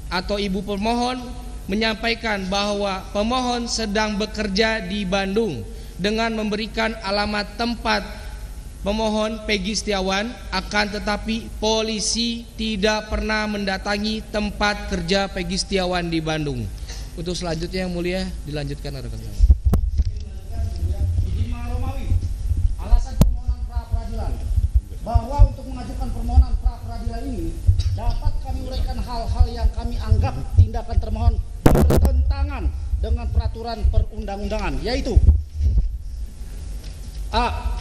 atau ibu pemohon menyampaikan bahwa pemohon sedang bekerja di Bandung dengan memberikan alamat tempat pemohon Peggy Setiawan, akan tetapi polisi tidak pernah mendatangi tempat kerja Peggy Setiawan di Bandung. Untuk selanjutnya yang mulia dilanjutkan rekan-rekan. Alasan permohonan pra peradilan bahwa untuk mengajukan permohonan pra peradilan ini dapat kami uraikan hal-hal yang kami anggap tindakan termohon bertentangan dengan peraturan perundang-undangan, yaitu A.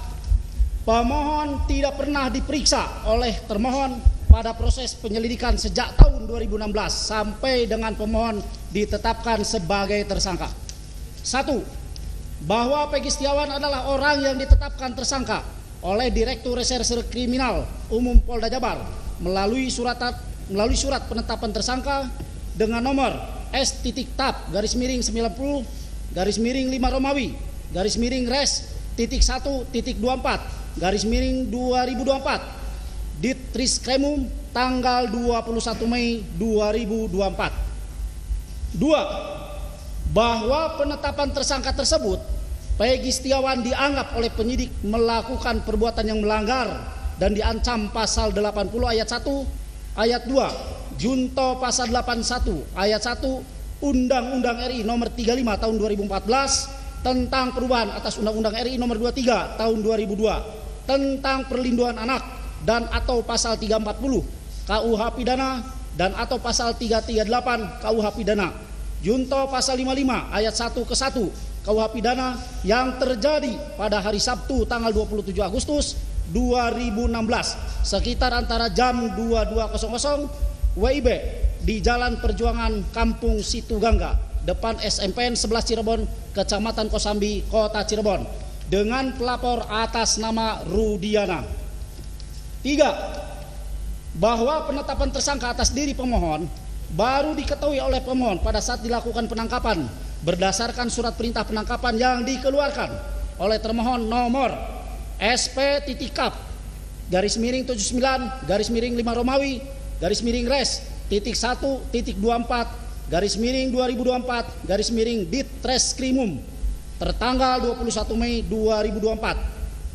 Pemohon tidak pernah diperiksa oleh termohon pada proses penyelidikan sejak tahun 2016 sampai dengan pemohon ditetapkan sebagai tersangka. 1. Bahwa Peggy Setiawan adalah orang yang ditetapkan tersangka oleh Direktur Reserse Kriminal Umum Polda Jabar melalui surat penetapan tersangka dengan nomor S.TAP-5-9-Res-1.24/2024 Ditreskrimum tanggal 21 Mei 2024. 2. Bahwa penetapan tersangka tersebut Peggy Setiawan dianggap oleh penyidik melakukan perbuatan yang melanggar dan diancam pasal 80 ayat 1 ayat 2 junto pasal 81 ayat 1 Undang-Undang RI nomor 35 tahun 2014 tentang perubahan atas Undang-Undang RI nomor 23 tahun 2002 tentang perlindungan anak dan atau pasal 340 KUH pidana dan atau pasal 338 KUH pidana junto pasal 55 ayat 1 ke 1 KUH pidana yang terjadi pada hari Sabtu tanggal 27 Agustus 2016 sekitar antara jam 22.00 WIB di Jalan Perjuangan Kampung Situgangga depan SMPN 11 Cirebon, Kecamatan Kosambi, Kota Cirebon dengan pelapor atas nama Rudiana. 3. Bahwa penetapan tersangka atas diri pemohon baru diketahui oleh pemohon pada saat dilakukan penangkapan berdasarkan surat perintah penangkapan yang dikeluarkan oleh termohon nomor SP.Kap-79-Res-5-Res-24/2024/Ditreskrimum tertanggal 21 Mei 2024.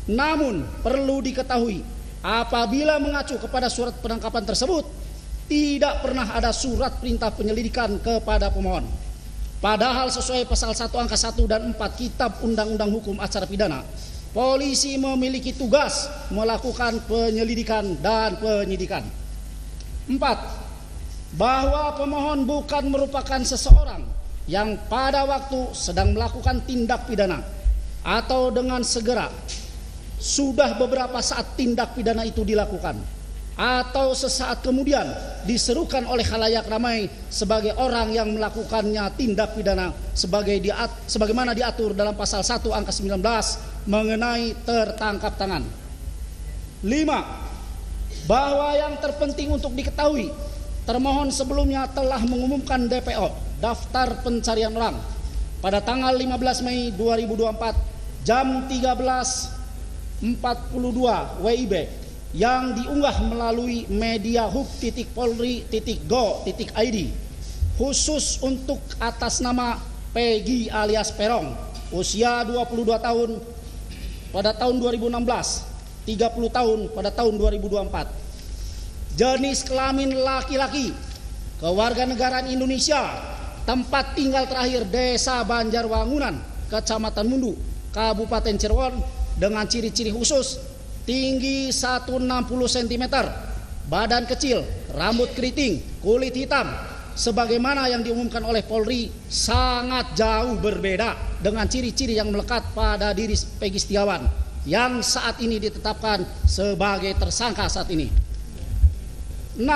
Namun perlu diketahui apabila mengacu kepada surat penangkapan tersebut tidak pernah ada surat perintah penyelidikan kepada pemohon. Padahal sesuai pasal 1 angka 1 dan 4 Kitab Undang-Undang Hukum Acara Pidana, polisi memiliki tugas melakukan penyelidikan dan penyidikan. 4. Bahwa pemohon bukan merupakan seseorang yang pada waktu sedang melakukan tindak pidana atau dengan segera sudah beberapa saat tindak pidana itu dilakukan atau sesaat kemudian diserukan oleh khalayak ramai sebagai orang yang melakukannya tindak pidana sebagaimana diatur dalam pasal 1 angka 19 mengenai tertangkap tangan. 5. Bahwa yang terpenting untuk diketahui, termohon sebelumnya telah mengumumkan DPO daftar pencarian orang pada tanggal 15 Mei 2024 jam 13.42 WIB yang diunggah melalui media hub.polri.go.id khusus untuk atas nama Peggy alias Perong, usia 22 tahun pada tahun 2016, 30 tahun pada tahun 2024, jenis kelamin laki-laki, kewarganegaraan Indonesia, tempat tinggal terakhir Desa Banjarwangunan, Kecamatan Mundu, Kabupaten Cirebon, dengan ciri-ciri khusus: tinggi 160 cm, badan kecil, rambut keriting, kulit hitam, sebagaimana yang diumumkan oleh Polri sangat jauh berbeda dengan ciri-ciri yang melekat pada diri Peggy Setiawan yang saat ini ditetapkan sebagai tersangka saat ini. 6.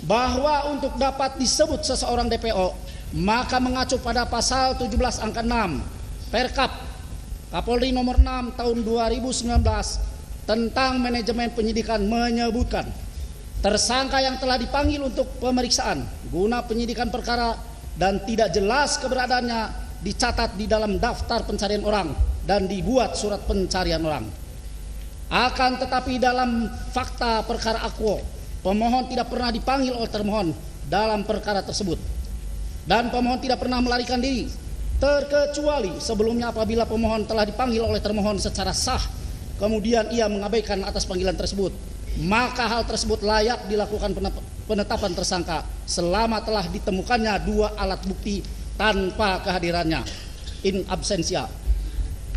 Bahwa untuk dapat disebut seseorang DPO maka mengacu pada pasal 17 angka 6 Perkap Kapolri nomor 6 tahun 2019 tentang manajemen penyidikan menyebutkan tersangka yang telah dipanggil untuk pemeriksaan guna penyidikan perkara dan tidak jelas keberadaannya dicatat di dalam daftar pencarian orang dan dibuat surat pencarian orang. Akan tetapi dalam fakta perkara akuo, pemohon tidak pernah dipanggil oleh termohon dalam perkara tersebut dan pemohon tidak pernah melarikan diri terkecuali sebelumnya apabila pemohon telah dipanggil oleh termohon secara sah, kemudian ia mengabaikan atas panggilan tersebut, maka hal tersebut layak dilakukan penetapan tersangka selama telah ditemukannya dua alat bukti tanpa kehadirannya in absentia.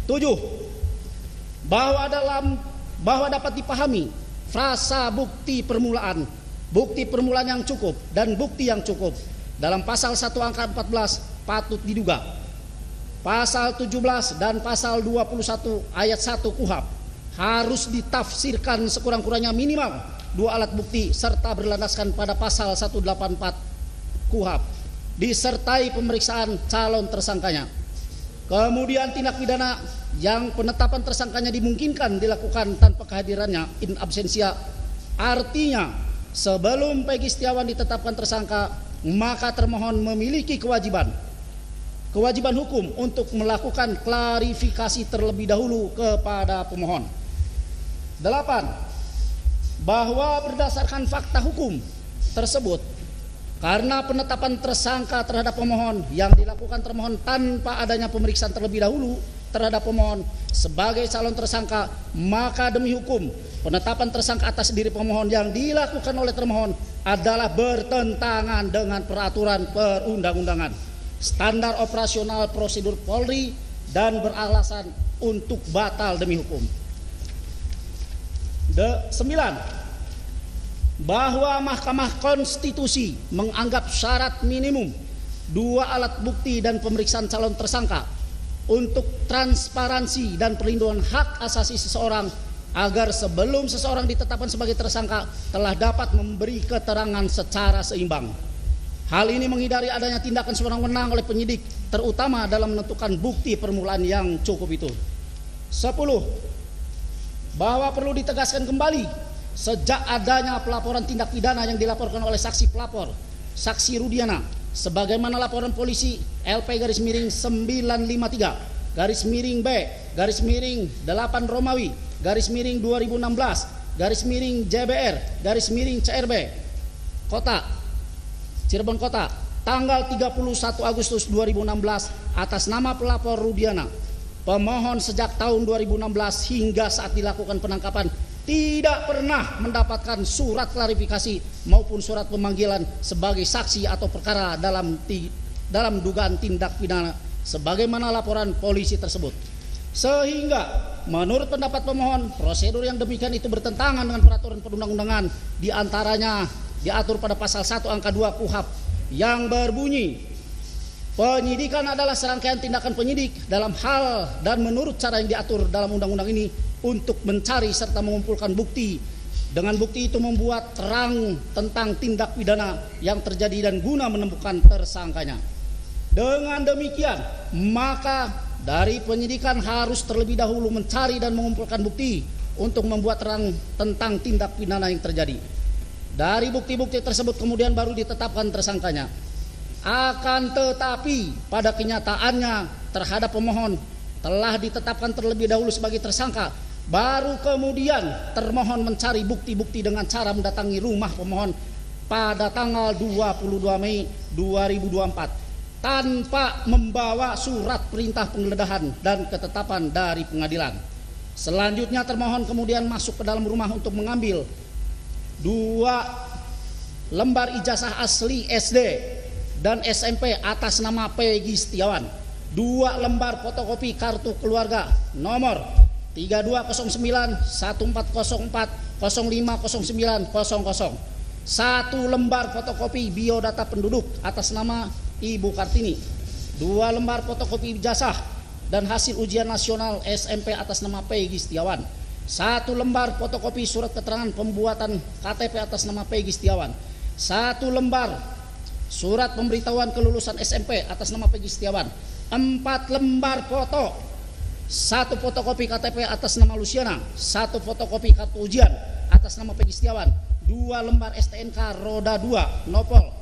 7. Bahwa dapat dipahami frasa bukti permulaan yang cukup dan bukti yang cukup dalam pasal 1 angka 14 patut diduga. Pasal 17 dan pasal 21 ayat 1 KUHP harus ditafsirkan sekurang-kurangnya minimal dua alat bukti serta berlandaskan pada pasal 184 KUHP disertai pemeriksaan calon tersangkanya. Kemudian tindak pidana yang penetapan tersangkanya dimungkinkan dilakukan tanpa kehadirannya in absentia, artinya sebelum Peggy Setiawan ditetapkan tersangka, maka termohon memiliki kewajiban hukum untuk melakukan klarifikasi terlebih dahulu kepada pemohon. 8. Bahwa berdasarkan fakta hukum tersebut, karena penetapan tersangka terhadap pemohon yang dilakukan termohon tanpa adanya pemeriksaan terlebih dahulu terhadap pemohon sebagai calon tersangka, maka demi hukum penetapan tersangka atas diri pemohon yang dilakukan oleh termohon adalah bertentangan dengan peraturan perundang-undangan, standar operasional prosedur Polri, dan beralasan untuk batal demi hukum. 9. Bahwa Mahkamah Konstitusi menganggap syarat minimum dua alat bukti dan pemeriksaan calon tersangka untuk transparansi dan perlindungan hak asasi seseorang agar sebelum seseorang ditetapkan sebagai tersangka telah dapat memberi keterangan secara seimbang. Hal ini menghindari adanya tindakan sewenang-wenang oleh penyidik, terutama dalam menentukan bukti permulaan yang cukup itu. 10. Bahwa perlu ditegaskan kembali, sejak adanya pelaporan tindak pidana yang dilaporkan oleh saksi pelapor, saksi Rudiana, sebagaimana laporan polisi LP-953/B/8 Romawi /2016/JBR/CRB Kota Cirebon Kota tanggal 31 Agustus 2016 atas nama pelapor Rudiana, pemohon sejak tahun 2016 hingga saat dilakukan penangkapan tidak pernah mendapatkan surat klarifikasi maupun surat pemanggilan sebagai saksi atau perkara dalam dugaan tindak pidana sebagaimana laporan polisi tersebut. Sehingga menurut pendapat pemohon, prosedur yang demikian itu bertentangan dengan peraturan perundang-undangan, di antaranya diatur pada pasal 1 angka 2 KUHP yang berbunyi, penyidikan adalah serangkaian tindakan penyidik dalam hal dan menurut cara yang diatur dalam undang-undang ini untuk mencari serta mengumpulkan bukti. Dengan bukti itu membuat terang tentang tindak pidana yang terjadi dan guna menemukan tersangkanya. Dengan demikian, maka dari penyidikan harus terlebih dahulu mencari dan mengumpulkan bukti untuk membuat terang tentang tindak pidana yang terjadi. Dari bukti-bukti tersebut kemudian baru ditetapkan tersangkanya. Akan tetapi pada kenyataannya terhadap pemohon telah ditetapkan terlebih dahulu sebagai tersangka, baru kemudian termohon mencari bukti-bukti dengan cara mendatangi rumah pemohon pada tanggal 22 Mei 2024 tanpa membawa surat perintah penggeledahan dan ketetapan dari pengadilan. Selanjutnya termohon kemudian masuk ke dalam rumah untuk mengambil 2 lembar ijazah asli SD dan SMP atas nama Peggy Setiawan, 2 lembar fotokopi kartu keluarga nomor 329140405090, 1 lembar fotokopi biodata penduduk atas nama Ibu Kartini, 2 lembar fotokopi ijazah dan hasil ujian nasional SMP atas nama Peggy Setiawan, 1 lembar fotokopi surat keterangan pembuatan KTP atas nama Peggy Setiawan, 1 lembar surat pemberitahuan kelulusan SMP atas nama Peggy Setiawan, 4 lembar foto, 1 fotokopi KTP atas nama Luciana, 1 fotokopi kartu ujian atas nama Peggy Setiawan, 2 lembar STNK roda 2 Nopol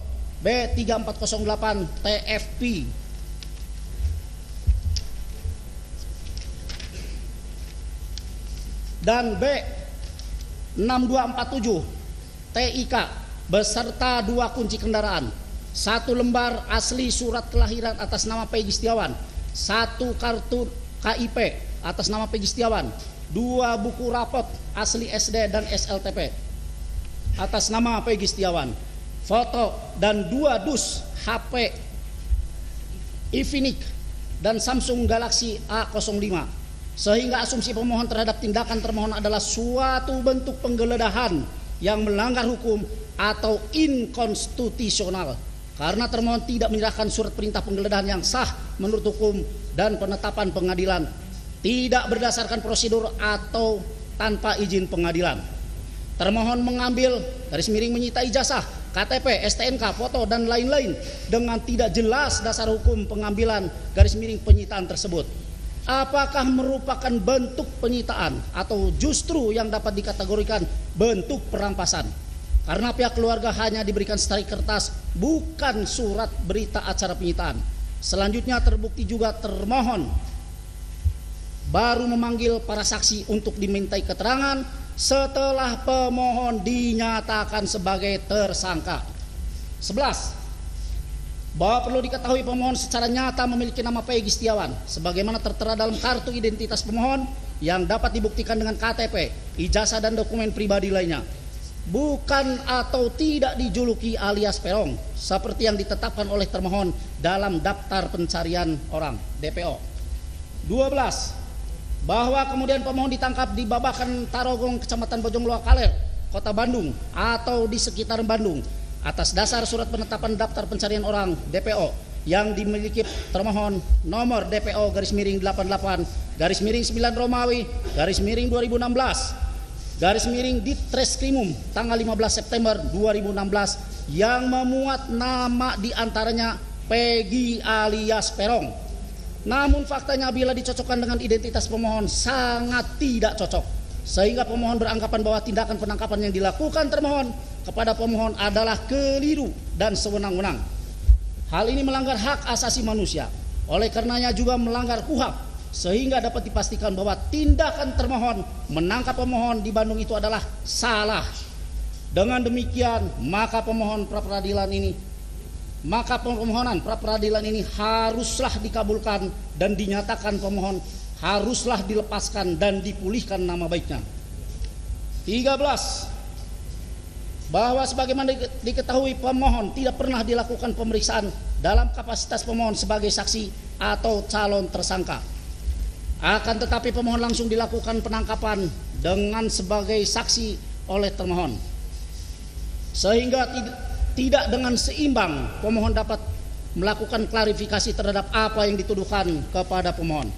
B3408 TFP dan B6247 TIK beserta 2 kunci kendaraan, 1 lembar asli surat kelahiran atas nama Peggy Setiawan, 1 kartu KIP atas nama Peggy Setiawan, 2 buku rapot asli SD dan SLTP atas nama Peggy Setiawan, foto dan 2 dus HP Infinix dan Samsung Galaxy A05, sehingga asumsi pemohon terhadap tindakan termohon adalah suatu bentuk penggeledahan yang melanggar hukum atau inkonstitusional karena termohon tidak menyerahkan surat perintah penggeledahan yang sah menurut hukum dan penetapan pengadilan, tidak berdasarkan prosedur atau tanpa izin pengadilan. Termohon mengambil (menyita ijazah, KTP, STNK, foto dan lain-lain dengan tidak jelas dasar hukum pengambilan (penyitaan tersebut. Apakah merupakan bentuk penyitaan atau justru yang dapat dikategorikan bentuk perampasan? Karena pihak keluarga hanya diberikan secari kertas, bukan surat berita acara penyitaan. Selanjutnya terbukti juga termohon baru memanggil para saksi untuk dimintai keterangan setelah pemohon dinyatakan sebagai tersangka. 11. Bahwa perlu diketahui pemohon secara nyata memiliki nama Peggy Setiawan sebagaimana tertera dalam kartu identitas pemohon yang dapat dibuktikan dengan KTP, ijazah dan dokumen pribadi lainnya, bukan atau tidak dijuluki alias Peron seperti yang ditetapkan oleh termohon dalam daftar pencarian orang (DPO). 12. Bahwa kemudian pemohon ditangkap di Babakan Tarogong, Kecamatan Bojongloa Kaler, Kota Bandung atau di sekitar Bandung atas dasar surat penetapan daftar pencarian orang (DPO) yang dimiliki termohon nomor DPO _88 _9 Romawi _2016 Ditreskrimum tanggal 15 September 2016 yang memuat nama diantaranya Peggy alias Peron. Namun faktanya bila dicocokkan dengan identitas pemohon sangat tidak cocok, sehingga pemohon beranggapan bahwa tindakan penangkapan yang dilakukan termohon kepada pemohon adalah keliru dan sewenang-wenang. Hal ini melanggar hak asasi manusia, oleh karenanya juga melanggar KUHP, sehingga dapat dipastikan bahwa tindakan termohon menangkap pemohon di Bandung itu adalah salah. Dengan demikian maka permohonan pra peradilan ini haruslah dikabulkan dan dinyatakan pemohon haruslah dilepaskan dan dipulihkan nama baiknya. 13. Bahwa sebagaimana diketahui pemohon tidak pernah dilakukan pemeriksaan dalam kapasitas pemohon sebagai saksi atau calon tersangka. Akan tetapi pemohon langsung dilakukan penangkapan dengan sebagai saksi oleh termohon, sehingga tidak dengan seimbang pemohon dapat melakukan klarifikasi terhadap apa yang dituduhkan kepada pemohon.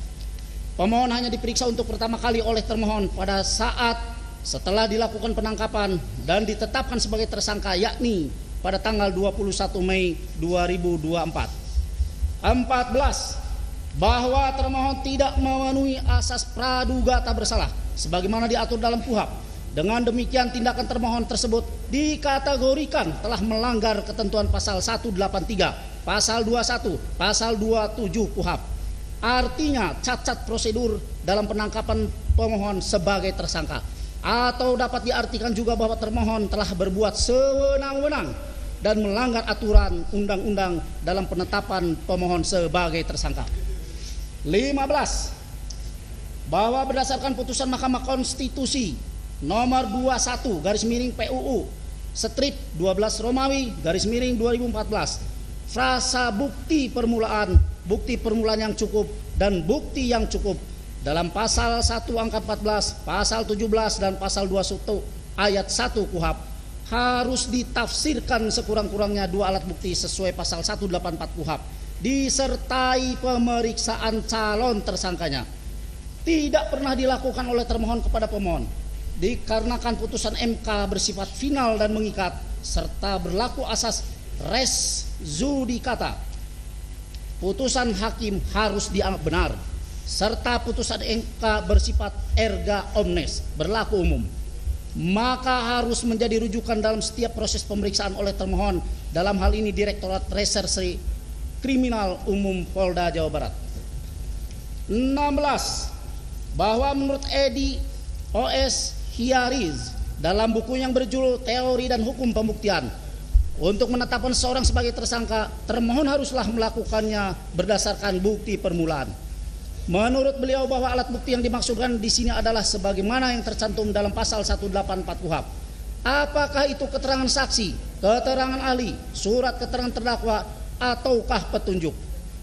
Pemohon hanya diperiksa untuk pertama kali oleh termohon pada saat setelah dilakukan penangkapan dan ditetapkan sebagai tersangka, yakni pada tanggal 21 Mei 2024. 14. Bahwa termohon tidak memenuhi asas praduga tak bersalah sebagaimana diatur dalam KUHP. Dengan demikian tindakan termohon tersebut dikategorikan telah melanggar ketentuan pasal 183, pasal 21, pasal 27 KUHP. Artinya cacat prosedur dalam penangkapan pemohon sebagai tersangka, atau dapat diartikan juga bahwa termohon telah berbuat sewenang-wenang dan melanggar aturan undang-undang dalam penetapan pemohon sebagai tersangka. 15. Bahwa berdasarkan putusan Mahkamah Konstitusi nomor 21 _PUU strip 12 Romawi _2014, frasa bukti permulaan yang cukup dan bukti yang cukup dalam pasal 1 angka 14, pasal 17 dan pasal 21 ayat 1 KUHP harus ditafsirkan sekurang-kurangnya 2 alat bukti sesuai pasal 184 KUHP disertai pemeriksaan calon tersangkanya. Tidak pernah dilakukan oleh termohon kepada pemohon dikarenakan putusan MK bersifat final dan mengikat serta berlaku asas res judicata. Putusan hakim harus dianggap benar serta putusan MK bersifat erga omnes, berlaku umum, maka harus menjadi rujukan dalam setiap proses pemeriksaan oleh termohon, dalam hal ini Direktorat Reserse Kriminal Umum Polda Jawa Barat. 16. Bahwa menurut Edi O.S. Hiariz dalam buku yang berjudul Teori dan Hukum Pembuktian, Untuk menetapkan seseorang sebagai tersangka, termohon haruslah melakukannya berdasarkan bukti permulaan. Menurut beliau bahwa alat bukti yang dimaksudkan di sini adalah sebagaimana yang tercantum dalam pasal 184 KUHP. Apakah itu keterangan saksi, keterangan ahli, surat keterangan terdakwa, ataukah petunjuk?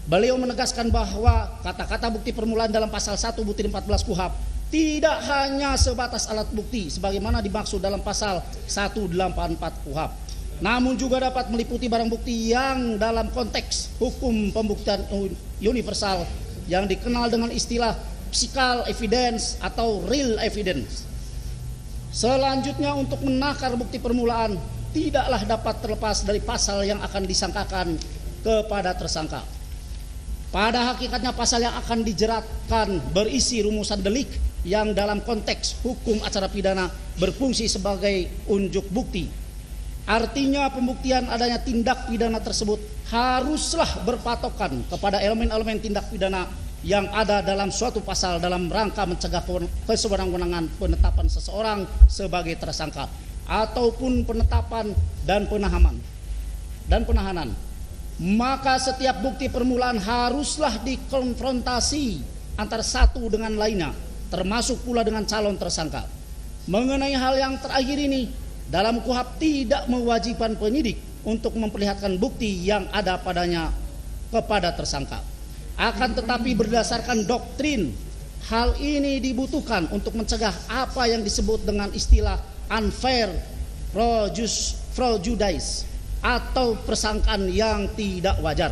Beliau menegaskan bahwa kata-kata bukti permulaan dalam pasal 1 butir 14 KUHP tidak hanya sebatas alat bukti sebagaimana dimaksud dalam pasal 184 KUHP, namun juga dapat meliputi barang bukti yang dalam konteks hukum pembuktian universal yang dikenal dengan istilah physical evidence atau real evidence. Selanjutnya, untuk menakar bukti permulaan tidaklah dapat terlepas dari pasal yang akan disangkakan kepada tersangka. Pada hakikatnya pasal yang akan dijeratkan berisi rumusan delik yang dalam konteks hukum acara pidana berfungsi sebagai unjuk bukti. Artinya pembuktian adanya tindak pidana tersebut haruslah berpatokan kepada elemen-elemen tindak pidana yang ada dalam suatu pasal dalam rangka mencegah kesewenang-wenangan penetapan seseorang sebagai tersangka ataupun penetapan dan penahanan. Maka setiap bukti permulaan haruslah dikonfrontasi antara satu dengan lainnya, termasuk pula dengan calon tersangka. Mengenai hal yang terakhir ini, dalam KUHP tidak mewajibkan penyidik untuk memperlihatkan bukti yang ada padanya kepada tersangka. Akan tetapi berdasarkan doktrin, hal ini dibutuhkan untuk mencegah apa yang disebut dengan istilah unfair prejudice atau persangkaan yang tidak wajar.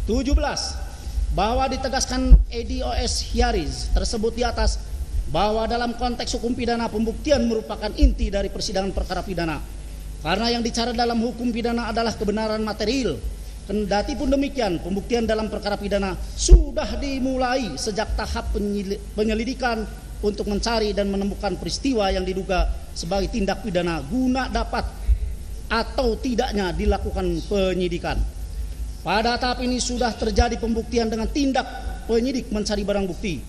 17. Bahwa ditegaskan EDOS Hiaris tersebut di atas bahwa dalam konteks hukum pidana pembuktian merupakan inti dari persidangan perkara pidana. Karena yang dicari dalam hukum pidana adalah kebenaran material. Kendati pun demikian, pembuktian dalam perkara pidana sudah dimulai sejak tahap penyelidikan untuk mencari dan menemukan peristiwa yang diduga sebagai tindak pidana guna dapat atau tidaknya dilakukan penyidikan. Pada tahap ini sudah terjadi pembuktian dengan tindak penyidik mencari barang bukti.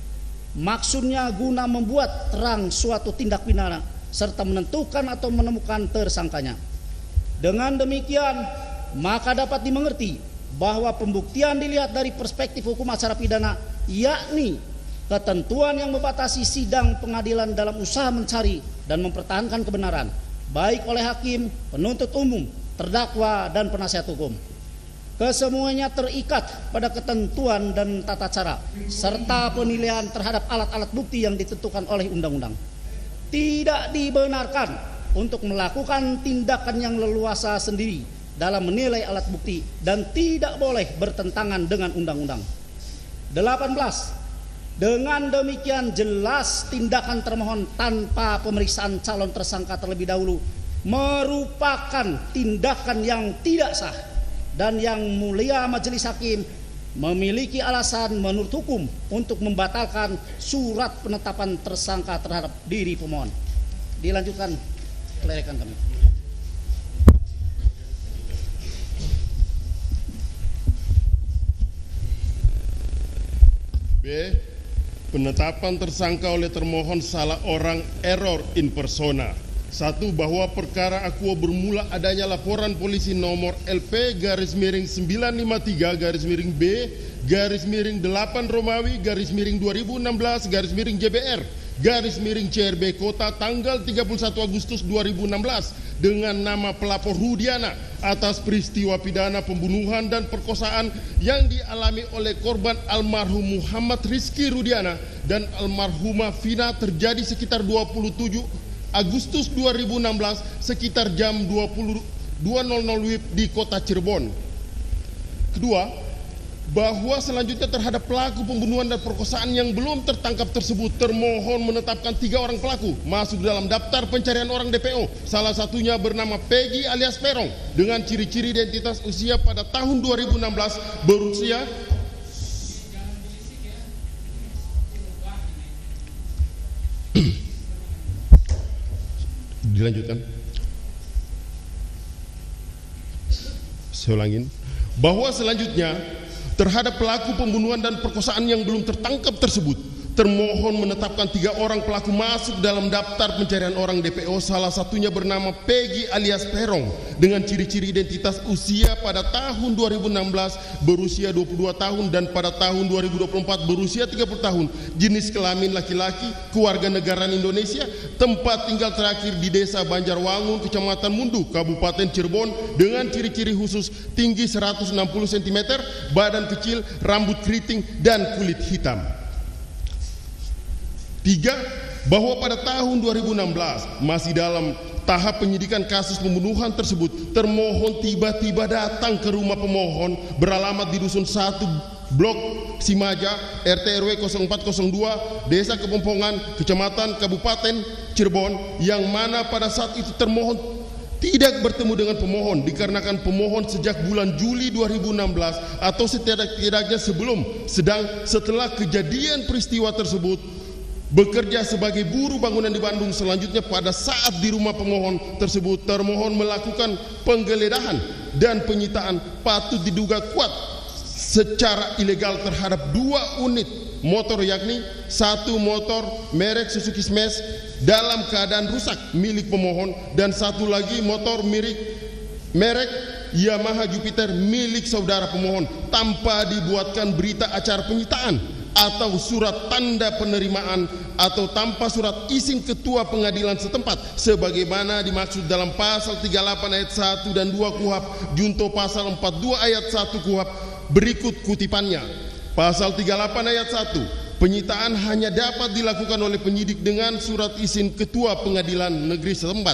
Maksudnya guna membuat terang suatu tindak pidana serta menentukan atau menemukan tersangkanya. Dengan demikian, maka dapat dimengerti bahwa pembuktian dilihat dari perspektif hukum acara pidana, yakni ketentuan yang membatasi sidang pengadilan dalam usaha mencari dan mempertahankan kebenaran, baik oleh hakim, penuntut umum, terdakwa, dan penasihat hukum. Kesemuanya terikat pada ketentuan dan tata cara serta penilaian terhadap alat-alat bukti yang ditentukan oleh undang-undang. Tidak dibenarkan untuk melakukan tindakan yang leluasa sendiri dalam menilai alat bukti dan tidak boleh bertentangan dengan undang-undang. 18. Dengan demikian jelas tindakan termohon tanpa pemeriksaan calon tersangka terlebih dahulu merupakan tindakan yang tidak sah, dan yang mulia majelis hakim memiliki alasan menurut hukum untuk membatalkan surat penetapan tersangka terhadap diri pemohon. Dilanjutkan oleh rekan kami. B. Penetapan tersangka oleh termohon salah orang, error in persona. 1. Bahwa perkara akuo bermula adanya laporan polisi nomor LP-953-B-8 Romawi _2016 _JBR Kota tanggal 31 Agustus 2016 dengan nama pelapor Rudiana atas peristiwa pidana pembunuhan dan perkosaan yang dialami oleh korban almarhum Muhammad Rizky Rudiana dan almarhumah Vina terjadi sekitar 27 Agustus 2016 sekitar jam 22.00 WIB di kota Cirebon. Kedua, bahwa selanjutnya terhadap pelaku pembunuhan dan perkosaan yang belum tertangkap tersebut, termohon menetapkan 3 orang pelaku masuk dalam daftar pencarian orang DPO. Salah satunya bernama Peggy alias Perong dengan ciri-ciri identitas usia pada tahun 2016 berusia dilanjutkan. Saya ulangin. Bahwa selanjutnya terhadap pelaku pembunuhan dan perkosaan yang belum tertangkap tersebut, termohon menetapkan 3 orang pelaku masuk dalam daftar pencarian orang DPO, salah satunya bernama Peggy alias Perong dengan ciri-ciri identitas usia pada tahun 2016 berusia 22 tahun dan pada tahun 2024 berusia 30 tahun, jenis kelamin laki-laki, kewarganegaraan Indonesia, tempat tinggal terakhir di Desa Banjarwangun, Kecamatan Mundu, Kabupaten Cirebon dengan ciri-ciri khusus tinggi 160 cm, badan kecil, rambut keriting dan kulit hitam. 3. Bahwa pada tahun 2016 masih dalam tahap penyidikan kasus pembunuhan tersebut, termohon tiba-tiba datang ke rumah pemohon beralamat di Dusun 1 Blok Simaja, RT RW 0402, Desa Kepompongan, Kecamatan Kabupaten Cirebon, yang mana pada saat itu termohon tidak bertemu dengan pemohon dikarenakan pemohon sejak bulan Juli 2016 atau setidak-tidaknya setelah kejadian peristiwa tersebut bekerja sebagai buruh bangunan di Bandung. Selanjutnya pada saat di rumah pemohon tersebut, termohon melakukan penggeledahan dan penyitaan patut diduga kuat secara ilegal terhadap 2 unit motor, yakni 1 motor merek Suzuki Smash dalam keadaan rusak milik pemohon dan 1 lagi motor merek Yamaha Jupiter milik saudara pemohon tanpa dibuatkan berita acara penyitaan atau surat tanda penerimaan atau tanpa surat izin ketua pengadilan setempat sebagaimana dimaksud dalam pasal 38 ayat 1 dan 2 KUHP junto pasal 42 ayat 1 KUHP. Berikut kutipannya. Pasal 38 ayat 1, penyitaan hanya dapat dilakukan oleh penyidik dengan surat izin ketua pengadilan negeri setempat.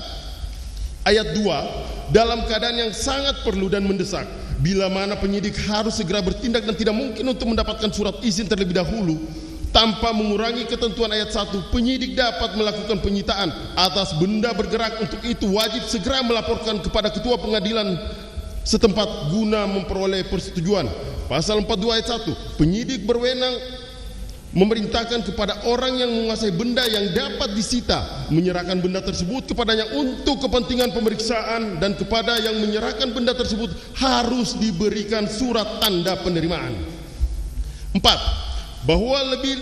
Ayat 2, dalam keadaan yang sangat perlu dan mendesak, bila mana penyidik harus segera bertindak dan tidak mungkin untuk mendapatkan surat izin terlebih dahulu, tanpa mengurangi ketentuan ayat 1, penyidik dapat melakukan penyitaan atas benda bergerak. Untuk itu wajib segera melaporkan kepada ketua pengadilan setempat guna memperoleh persetujuan. Pasal 42 ayat 1, penyidik berwenang memerintahkan kepada orang yang menguasai benda yang dapat disita menyerahkan benda tersebut kepadanya untuk kepentingan pemeriksaan, dan kepada yang menyerahkan benda tersebut harus diberikan surat tanda penerimaan. 4. Bahwa lebih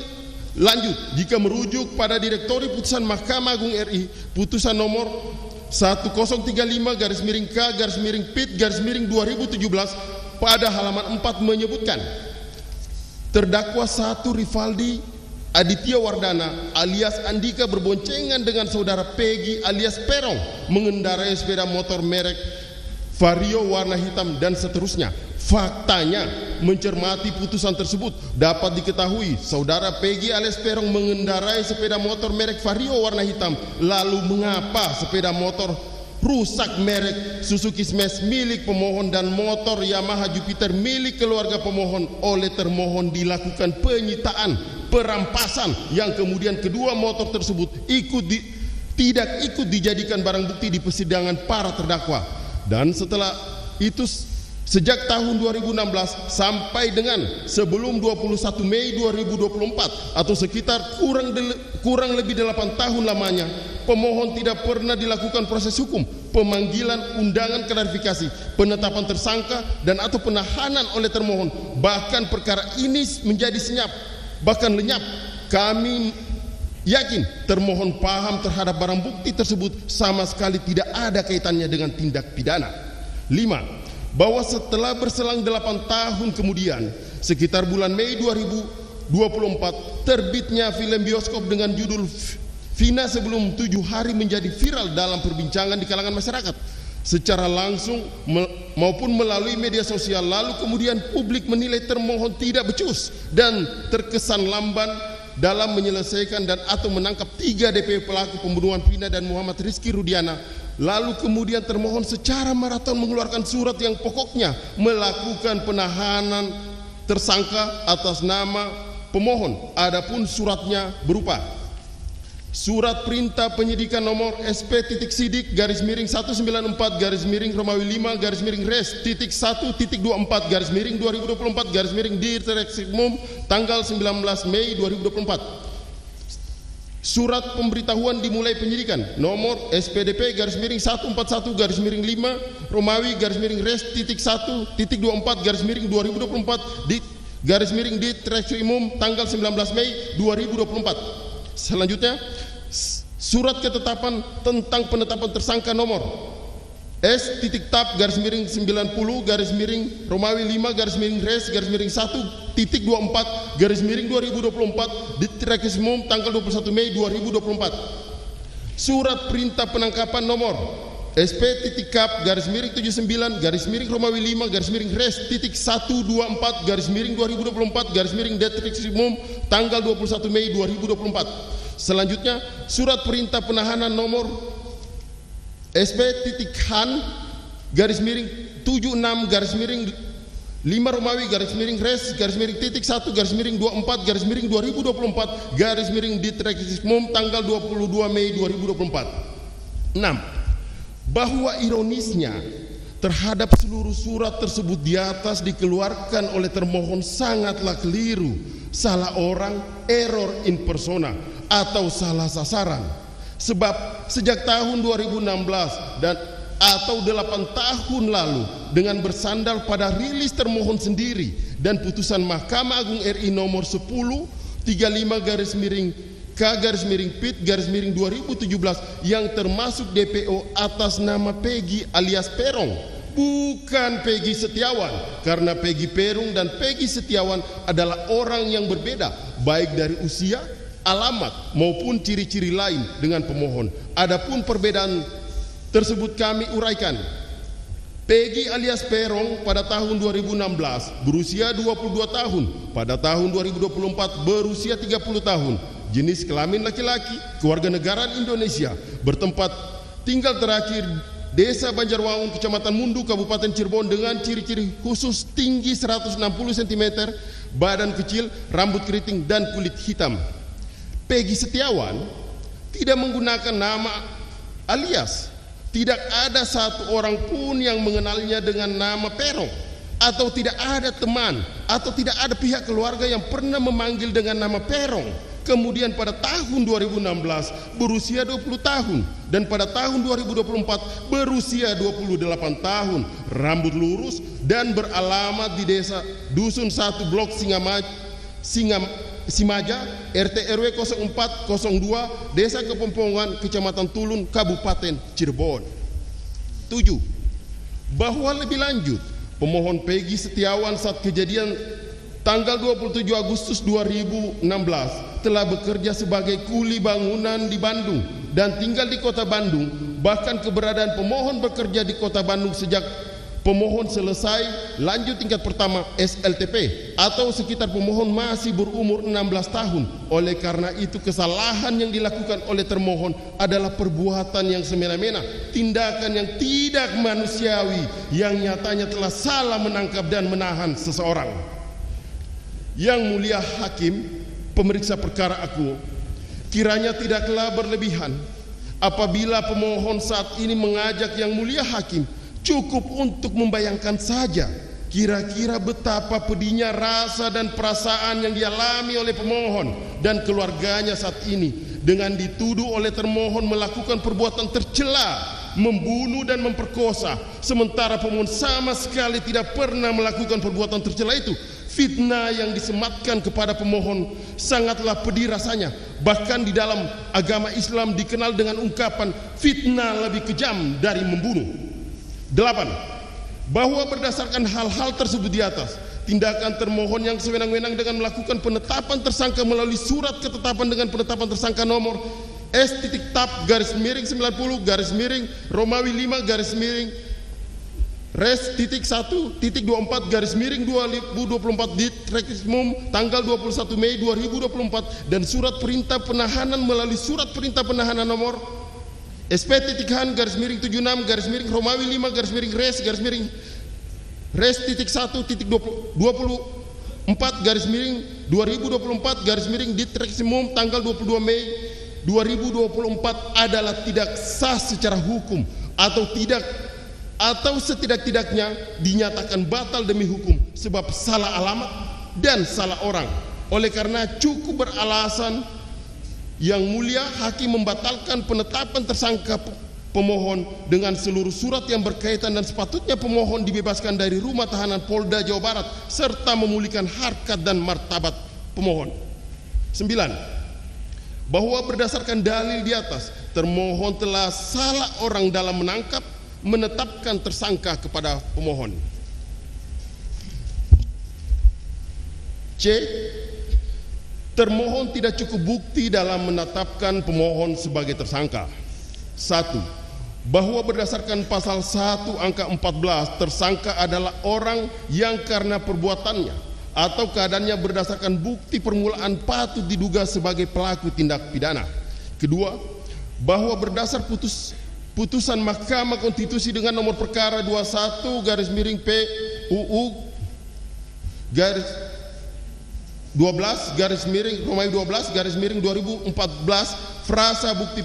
lanjut jika merujuk pada Direktori Putusan Mahkamah Agung RI putusan nomor 1030-K-PIT-2017 pada halaman 4 menyebutkan terdakwa 1 Rivaldi Aditya Wardana alias Andika berboncengan dengan saudara Peggy alias Perong mengendarai sepeda motor merek Vario warna hitam dan seterusnya. Faktanya, mencermati putusan tersebut dapat diketahui saudara Peggy alias Perong mengendarai sepeda motor merek Vario warna hitam. Lalu mengapa sepeda motor rusak merek Suzuki Smash milik pemohon dan motor Yamaha Jupiter milik keluarga pemohon oleh termohon dilakukan penyitaan, perampasan, yang kemudian kedua motor tersebut tidak ikut dijadikan barang bukti di persidangan para terdakwa. Dan setelah itu sejak tahun 2016 sampai dengan sebelum 21 Mei 2024 atau sekitar kurang lebih 8 tahun lamanya, pemohon tidak pernah dilakukan proses hukum, pemanggilan, undangan klarifikasi, penetapan tersangka dan atau penahanan oleh termohon. Bahkan perkara ini menjadi senyap, bahkan lenyap. Kami yakin termohon paham terhadap barang bukti tersebut sama sekali tidak ada kaitannya dengan tindak pidana. 5. Bahwa setelah berselang 8 tahun kemudian, sekitar bulan Mei 2024, terbitnya film bioskop dengan judul Vina Sebelum 7 Hari menjadi viral dalam perbincangan di kalangan masyarakat secara langsung maupun melalui media sosial. Lalu kemudian publik menilai termohon tidak becus dan terkesan lamban dalam menyelesaikan dan atau menangkap 3 DPO pelaku pembunuhan Vina dan Muhammad Rizky Rudiana. Lalu kemudian termohon secara maraton mengeluarkan surat yang pokoknya melakukan penahanan tersangka atas nama pemohon. Adapun suratnya berupa surat perintah penyidikan nomor SP-Sidik-Res-1.4-1.24/2024 tanggal 19 Mei 2024. Surat pemberitahuan dimulai penyidikan nomor SPD-141-5 Romawi-Res.1.24/2024 garis miring Ditreskrim Umum tanggal 19 Mei 2024. Selanjutnya, surat ketetapan tentang penetapan tersangka nomor S.Tab garis miring 90 garis miring Romawi 5 garis miring Res garis miring 1.24 garis miring 2024 Ditreskrim Umum tanggal 21 Mei 2024. Surat perintah penangkapan nomor SP.Kap garis miring 79 garis miring Romawi 5 garis miring Res titik 124 garis miring 2024 garis miring Ditreskrim Umum tanggal 21 Mei 2024. Selanjutnya, surat perintah penahanan nomor SP.Han garis miring 76 garis miring 5 Romawi garis miring Res garis miring titik 1 garis miring 24 garis miring 2024 garis miring Ditreskrim Umum tanggal 22 Mei 2024. 6. Bahwa ironisnya terhadap seluruh surat tersebut di atas dikeluarkan oleh termohon sangatlah keliru, salah orang, error in persona, atau salah sasaran. Sebab sejak tahun 2016 dan atau 8 tahun lalu dengan bersandar pada rilis termohon sendiri dan putusan Mahkamah Agung RI nomor 1035 garis miring K garis miring PIT garis miring 2017 yang termasuk DPO atas nama Peggy alias Perong, bukan Peggy Setiawan, karena Peggy Perong dan Peggy Setiawan adalah orang yang berbeda baik dari usia, alamat maupun ciri-ciri lain dengan pemohon. Adapun perbedaan tersebut kami uraikan. Peggy alias Perong pada tahun 2016 berusia 22 tahun, pada tahun 2024 berusia 30 tahun, jenis kelamin laki-laki, kewarganegaraan Indonesia, bertempat tinggal terakhir Desa Banjarwangun, Kecamatan Mundu, Kabupaten Cirebon dengan ciri-ciri khusus tinggi 160 cm, badan kecil, rambut keriting dan kulit hitam. Peggy Setiawan tidak menggunakan nama alias. Tidak ada satu orang pun yang mengenalnya dengan nama Perong, atau tidak ada teman atau tidak ada pihak keluarga yang pernah memanggil dengan nama Perong. Kemudian pada tahun 2016 berusia 20 tahun dan pada tahun 2024 berusia 28 tahun, rambut lurus dan beralamat di desa Dusun 1 Blok Simaja, RT RW 0402, Desa Kepompongan, Kecamatan Tulun, Kabupaten Cirebon. 7. Bahwa lebih lanjut, pemohon Peggy Setiawan saat kejadian tanggal 27 Agustus 2016 telah bekerja sebagai kuli bangunan di Bandung dan tinggal di kota Bandung. Bahkan keberadaan pemohon bekerja di kota Bandung sejak pemohon selesai lanjut tingkat pertama SLTP atau sekitar pemohon masih berumur 16 tahun. Oleh karena itu kesalahan yang dilakukan oleh termohon adalah perbuatan yang semena-mena, tindakan yang tidak manusiawi yang nyatanya telah salah menangkap dan menahan seseorang. Yang mulia hakim pemeriksa perkara aku, kiranya tidaklah berlebihan apabila pemohon saat ini mengajak yang mulia hakim cukup untuk membayangkan saja kira-kira betapa pedihnya rasa dan perasaan yang dialami oleh pemohon dan keluarganya saat ini dengan dituduh oleh termohon melakukan perbuatan tercela, membunuh dan memperkosa, sementara pemohon sama sekali tidak pernah melakukan perbuatan tercela itu. Fitnah yang disematkan kepada pemohon sangatlah pedih rasanya. Bahkan di dalam agama Islam dikenal dengan ungkapan fitnah lebih kejam dari membunuh. 8. Bahwa berdasarkan hal-hal tersebut di atas, tindakan termohon yang sewenang-wenang dengan melakukan penetapan tersangka melalui surat ketetapan dengan penetapan tersangka nomor S.Tab garis miring 90 garis miring Romawi 5 garis miring Res titik 1.24 garis miring 2024 Ditreskrim Umum tanggal 21 Mei 2024 dan surat perintah penahanan melalui surat perintah penahanan nomor SP.Han garis miring 76 garis miring Romawi 5 garis miring Res titik 1.24 garis miring 2024 garis miring Ditreskrim Umum tanggal 22 Mei 2024 adalah tidak sah secara hukum atau setidak-tidaknya dinyatakan batal demi hukum sebab salah alamat dan salah orang. Oleh karena cukup beralasan yang mulia hakim membatalkan penetapan tersangka pemohon dengan seluruh surat yang berkaitan dan sepatutnya pemohon dibebaskan dari rumah tahanan Polda Jawa Barat serta memulihkan harkat dan martabat pemohon. 9. Bahwa berdasarkan dalil di atas, termohon telah salah orang dalam menetapkan tersangka kepada pemohon. C. Termohon tidak cukup bukti dalam menetapkan pemohon sebagai tersangka. 1. Bahwa berdasarkan pasal 1 angka 14, tersangka adalah orang yang karena perbuatannya atau keadaannya berdasarkan bukti permulaan patut diduga sebagai pelaku tindak pidana. Kedua, bahwa berdasar putusan Mahkamah Konstitusi dengan nomor perkara 21/PUU garis 12/2014 frasa bukti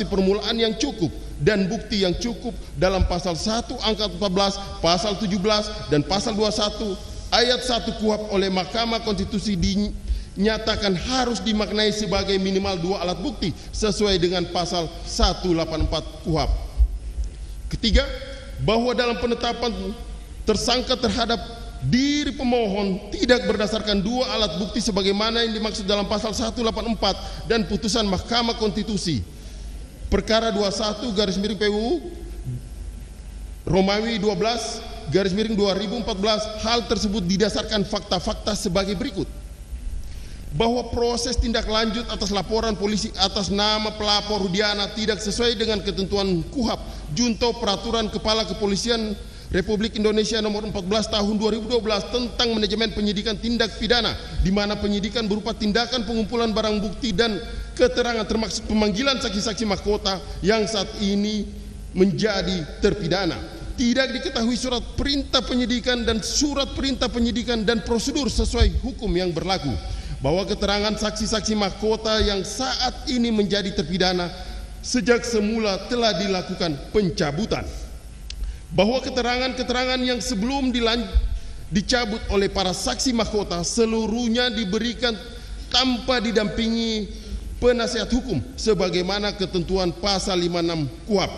permulaan yang cukup dan bukti yang cukup dalam pasal 1 angka 14, pasal 17 dan pasal 21 ayat 1 KUHP oleh Mahkamah Konstitusi dinyatakan harus dimaknai sebagai minimal 2 alat bukti sesuai dengan pasal 184 KUHP. Ketiga, bahwa dalam penetapan tersangka terhadap diri pemohon tidak berdasarkan 2 alat bukti sebagaimana yang dimaksud dalam pasal 184 dan putusan Mahkamah Konstitusi perkara 21/PUU Romawi 12/2014. Hal tersebut didasarkan fakta-fakta sebagai berikut: bahwa proses tindak lanjut atas laporan polisi atas nama pelapor Rudiana tidak sesuai dengan ketentuan KUHP junto Peraturan Kepala Kepolisian Republik Indonesia nomor 14 tahun 2012 tentang manajemen penyidikan tindak pidana, di mana penyidikan berupa tindakan pengumpulan barang bukti dan keterangan termasuk pemanggilan saksi-saksi mahkota yang saat ini menjadi terpidana. Tidak diketahui surat perintah penyidikan dan surat perintah penyidikan dan prosedur sesuai hukum yang berlaku. Bahwa keterangan saksi-saksi mahkota yang saat ini menjadi terpidana sejak semula telah dilakukan pencabutan. Bahwa keterangan-keterangan yang sebelum dicabut oleh para saksi mahkota seluruhnya diberikan tanpa didampingi penasihat hukum sebagaimana ketentuan pasal 56 KUHP.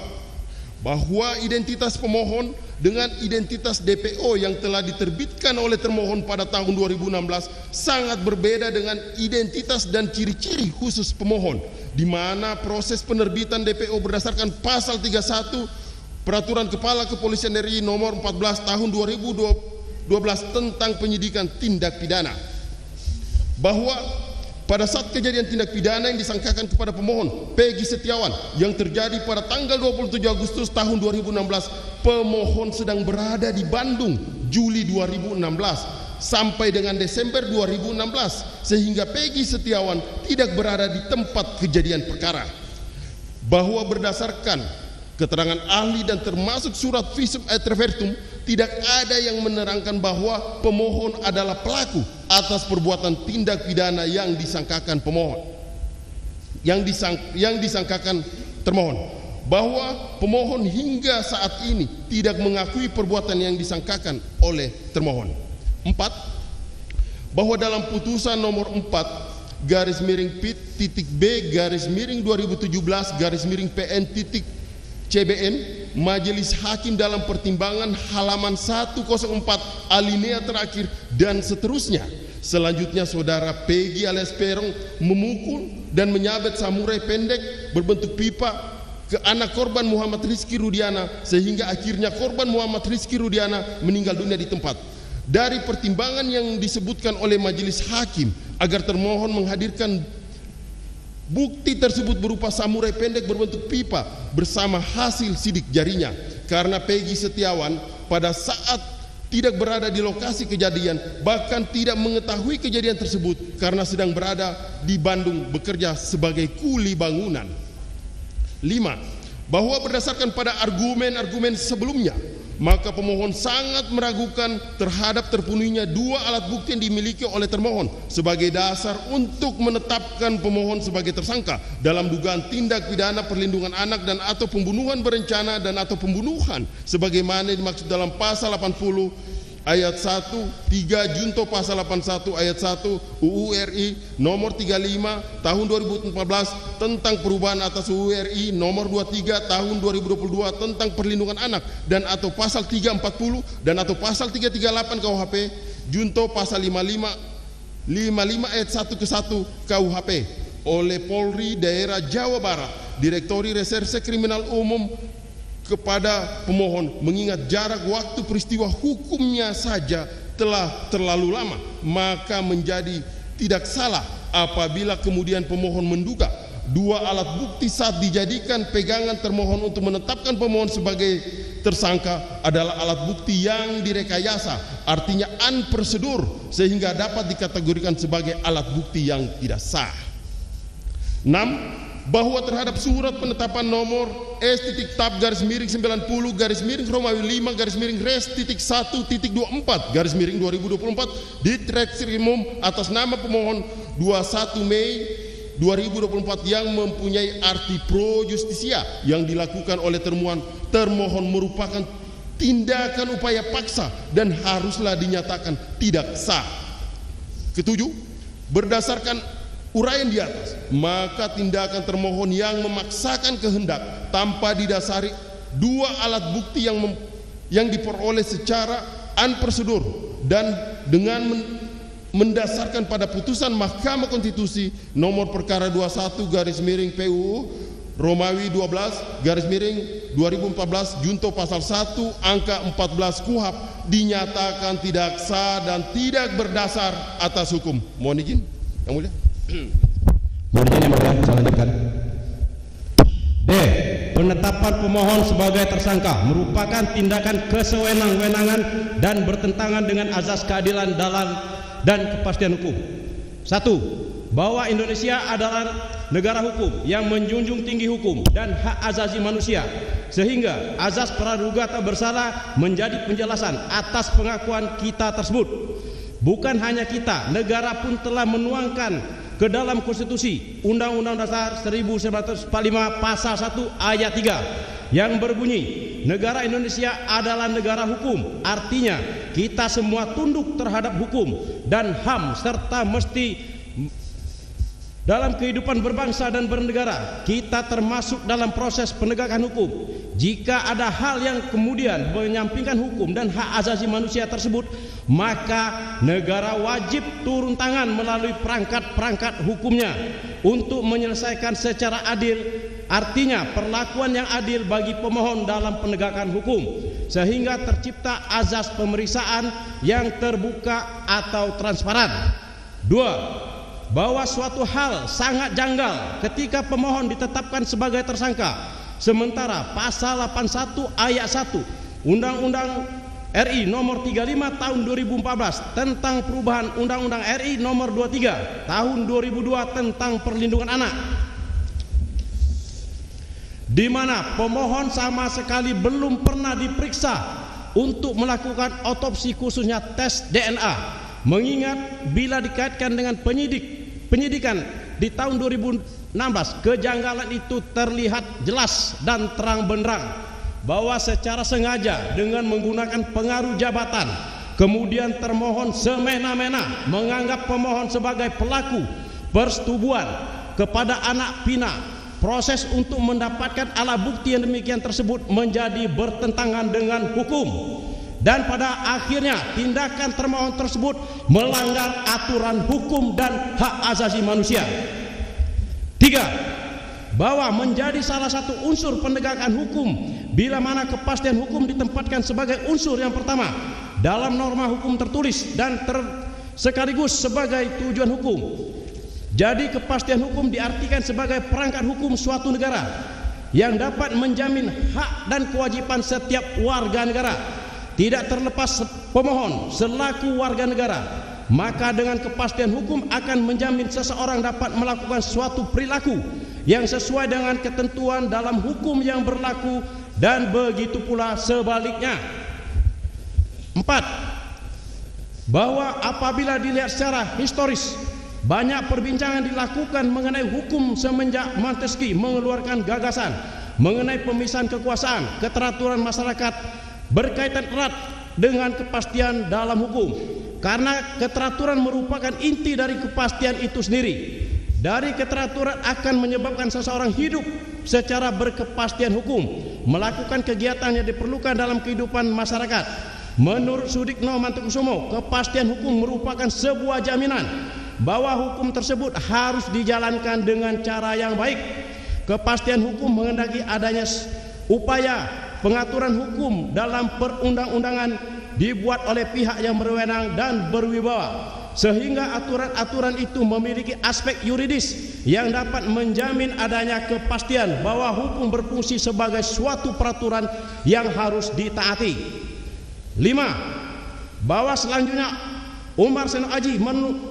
Bahwa identitas pemohon dengan identitas DPO yang telah diterbitkan oleh termohon pada tahun 2016 sangat berbeda dengan identitas dan ciri-ciri khusus pemohon, di mana proses penerbitan DPO berdasarkan pasal 31 Peraturan Kepala Kepolisian RI nomor 14 tahun 2012 tentang penyidikan tindak pidana. Bahwa pada saat kejadian tindak pidana yang disangkakan kepada pemohon Peggy Setiawan yang terjadi pada tanggal 27 Agustus tahun 2016, pemohon sedang berada di Bandung Juli 2016 sampai dengan Desember 2016 sehingga Peggy Setiawan tidak berada di tempat kejadian perkara. Bahwa berdasarkan keterangan ahli dan termasuk surat visum et repertum tidak ada yang menerangkan bahwa pemohon adalah pelaku atas perbuatan tindak pidana yang disangkakan pemohon, yang disangkakan termohon. Bahwa pemohon hingga saat ini tidak mengakui perbuatan yang disangkakan oleh termohon. 4. Bahwa dalam putusan nomor 4/B/2017/PN CBN, Majelis Hakim dalam pertimbangan halaman 104 alinea terakhir dan seterusnya. Selanjutnya saudara Peggy alias Peron memukul dan menyabet samurai pendek berbentuk pipa ke anak korban Muhammad Rizky Rudiana sehingga akhirnya korban Muhammad Rizky Rudiana meninggal dunia di tempat. Dari pertimbangan yang disebutkan oleh Majelis Hakim agar termohon menghadirkan bukti tersebut berupa samurai pendek berbentuk pipa bersama hasil sidik jarinya, karena Peggy Setiawan pada saat tidak berada di lokasi kejadian, bahkan tidak mengetahui kejadian tersebut karena sedang berada di Bandung bekerja sebagai kuli bangunan. 5. Bahwa berdasarkan pada argumen-argumen sebelumnya, maka pemohon sangat meragukan terhadap terpenuhinya 2 alat bukti yang dimiliki oleh termohon sebagai dasar untuk menetapkan pemohon sebagai tersangka dalam dugaan tindak pidana perlindungan anak dan atau pembunuhan berencana dan atau pembunuhan sebagaimana dimaksud dalam pasal 80 ayat 1, 3 Junto pasal 81 ayat 1 UU RI nomor 35 tahun 2014 tentang perubahan atas UU RI nomor 23 tahun 2022 tentang perlindungan anak dan atau pasal 340 dan atau pasal 338 KUHP Junto pasal 55 ayat 1 ke 1 KUHP oleh Polri Daerah Jawa Barat, Direktori Reserse Kriminal Umum kepada pemohon mengingat jarak waktu peristiwa hukumnya saja telah terlalu lama, maka menjadi tidak salah apabila kemudian pemohon menduga dua alat bukti saat dijadikan pegangan termohon untuk menetapkan pemohon sebagai tersangka adalah alat bukti yang direkayasa, artinya unprosedur, sehingga dapat dikategorikan sebagai alat bukti yang tidak sah. 6. Bahwa terhadap surat penetapan nomor S.Tab-90 Romawi 5 Res.1.24 2024 di Treskrimum atas nama pemohon 21 Mei 2024 yang mempunyai arti pro justisia yang dilakukan oleh termohon merupakan tindakan upaya paksa dan haruslah dinyatakan tidak sah. 7. Berdasarkan uraian di atas, maka tindakan termohon yang memaksakan kehendak tanpa didasari dua alat bukti yang diperoleh secara unprosedur dan dengan mendasarkan pada putusan Mahkamah Konstitusi nomor perkara 21 PUU Romawi 12 2014 Junto pasal 1 angka 14 KUHP dinyatakan tidak sah dan tidak berdasar atas hukum. Mohon izin, Yang Mulia. Mohon izin, Yang Mulia, saya lanjutkan. D. Penetapan pemohon sebagai tersangka merupakan tindakan kesewenang-wenangan dan bertentangan dengan azas keadilan dan kepastian hukum. 1. Bahwa Indonesia adalah negara hukum yang menjunjung tinggi hukum dan hak asasi manusia, sehingga azas praduga tak bersalah menjadi penjelasan atas pengakuan kita tersebut. Bukan hanya kita, negara pun telah menuangkan ke dalam konstitusi Undang-Undang Dasar 1945 pasal 1 ayat 3 yang berbunyi, negara Indonesia adalah negara hukum, artinya kita semua tunduk terhadap hukum dan HAM serta mesti dalam kehidupan berbangsa dan bernegara. Kita termasuk dalam proses penegakan hukum. Jika ada hal yang kemudian menyampingkan hukum dan hak asasi manusia tersebut, maka negara wajib turun tangan melalui perangkat-perangkat hukumnya untuk menyelesaikan secara adil, artinya perlakuan yang adil bagi pemohon dalam penegakan hukum, sehingga tercipta azas pemeriksaan yang terbuka atau transparan. 2. Bahwa suatu hal sangat janggal ketika pemohon ditetapkan sebagai tersangka, sementara pasal 81 ayat 1 Undang-Undang RI nomor 35 tahun 2014 tentang perubahan Undang-Undang RI nomor 23 tahun 2002 tentang perlindungan anak, di mana pemohon sama sekali belum pernah diperiksa untuk melakukan otopsi, khususnya tes DNA. Mengingat bila dikaitkan dengan penyidikan di tahun 2016, kejanggalan itu terlihat jelas dan terang benderang bahwa secara sengaja dengan menggunakan pengaruh jabatan, kemudian termohon semena-mena menganggap pemohon sebagai pelaku persetubuhan kepada anak pinak. Proses untuk mendapatkan alat bukti yang demikian tersebut menjadi bertentangan dengan hukum, dan pada akhirnya tindakan termohon tersebut melanggar aturan hukum dan hak asasi manusia. 3. Bahwa menjadi salah satu unsur penegakan hukum bila mana kepastian hukum ditempatkan sebagai unsur yang pertama dalam norma hukum tertulis dan sekaligus sebagai tujuan hukum. Jadi kepastian hukum diartikan sebagai perangkat hukum suatu negara yang dapat menjamin hak dan kewajiban setiap warga negara, tidak terlepas pemohon selaku warga negara. Maka dengan kepastian hukum akan menjamin seseorang dapat melakukan suatu perilaku yang sesuai dengan ketentuan dalam hukum yang berlaku, dan begitu pula sebaliknya. 4. Bahwa apabila dilihat secara historis, banyak perbincangan dilakukan mengenai hukum semenjak Montesquieu mengeluarkan gagasan mengenai pemisahan kekuasaan, keteraturan masyarakat berkaitan erat dengan kepastian dalam hukum, karena keteraturan merupakan inti dari kepastian itu sendiri. Dari keteraturan akan menyebabkan seseorang hidup secara berkepastian hukum, melakukan kegiatan yang diperlukan dalam kehidupan masyarakat. Menurut Sudikno Mantokusumo, kepastian hukum merupakan sebuah jaminan bahwa hukum tersebut harus dijalankan dengan cara yang baik. Kepastian hukum menghendaki adanya upaya pengaturan hukum dalam perundang-undangan dibuat oleh pihak yang berwenang dan berwibawa, sehingga aturan-aturan itu memiliki aspek yuridis yang dapat menjamin adanya kepastian bahwa hukum berfungsi sebagai suatu peraturan yang harus ditaati. 5. Bahwa selanjutnya Umar Seno Aji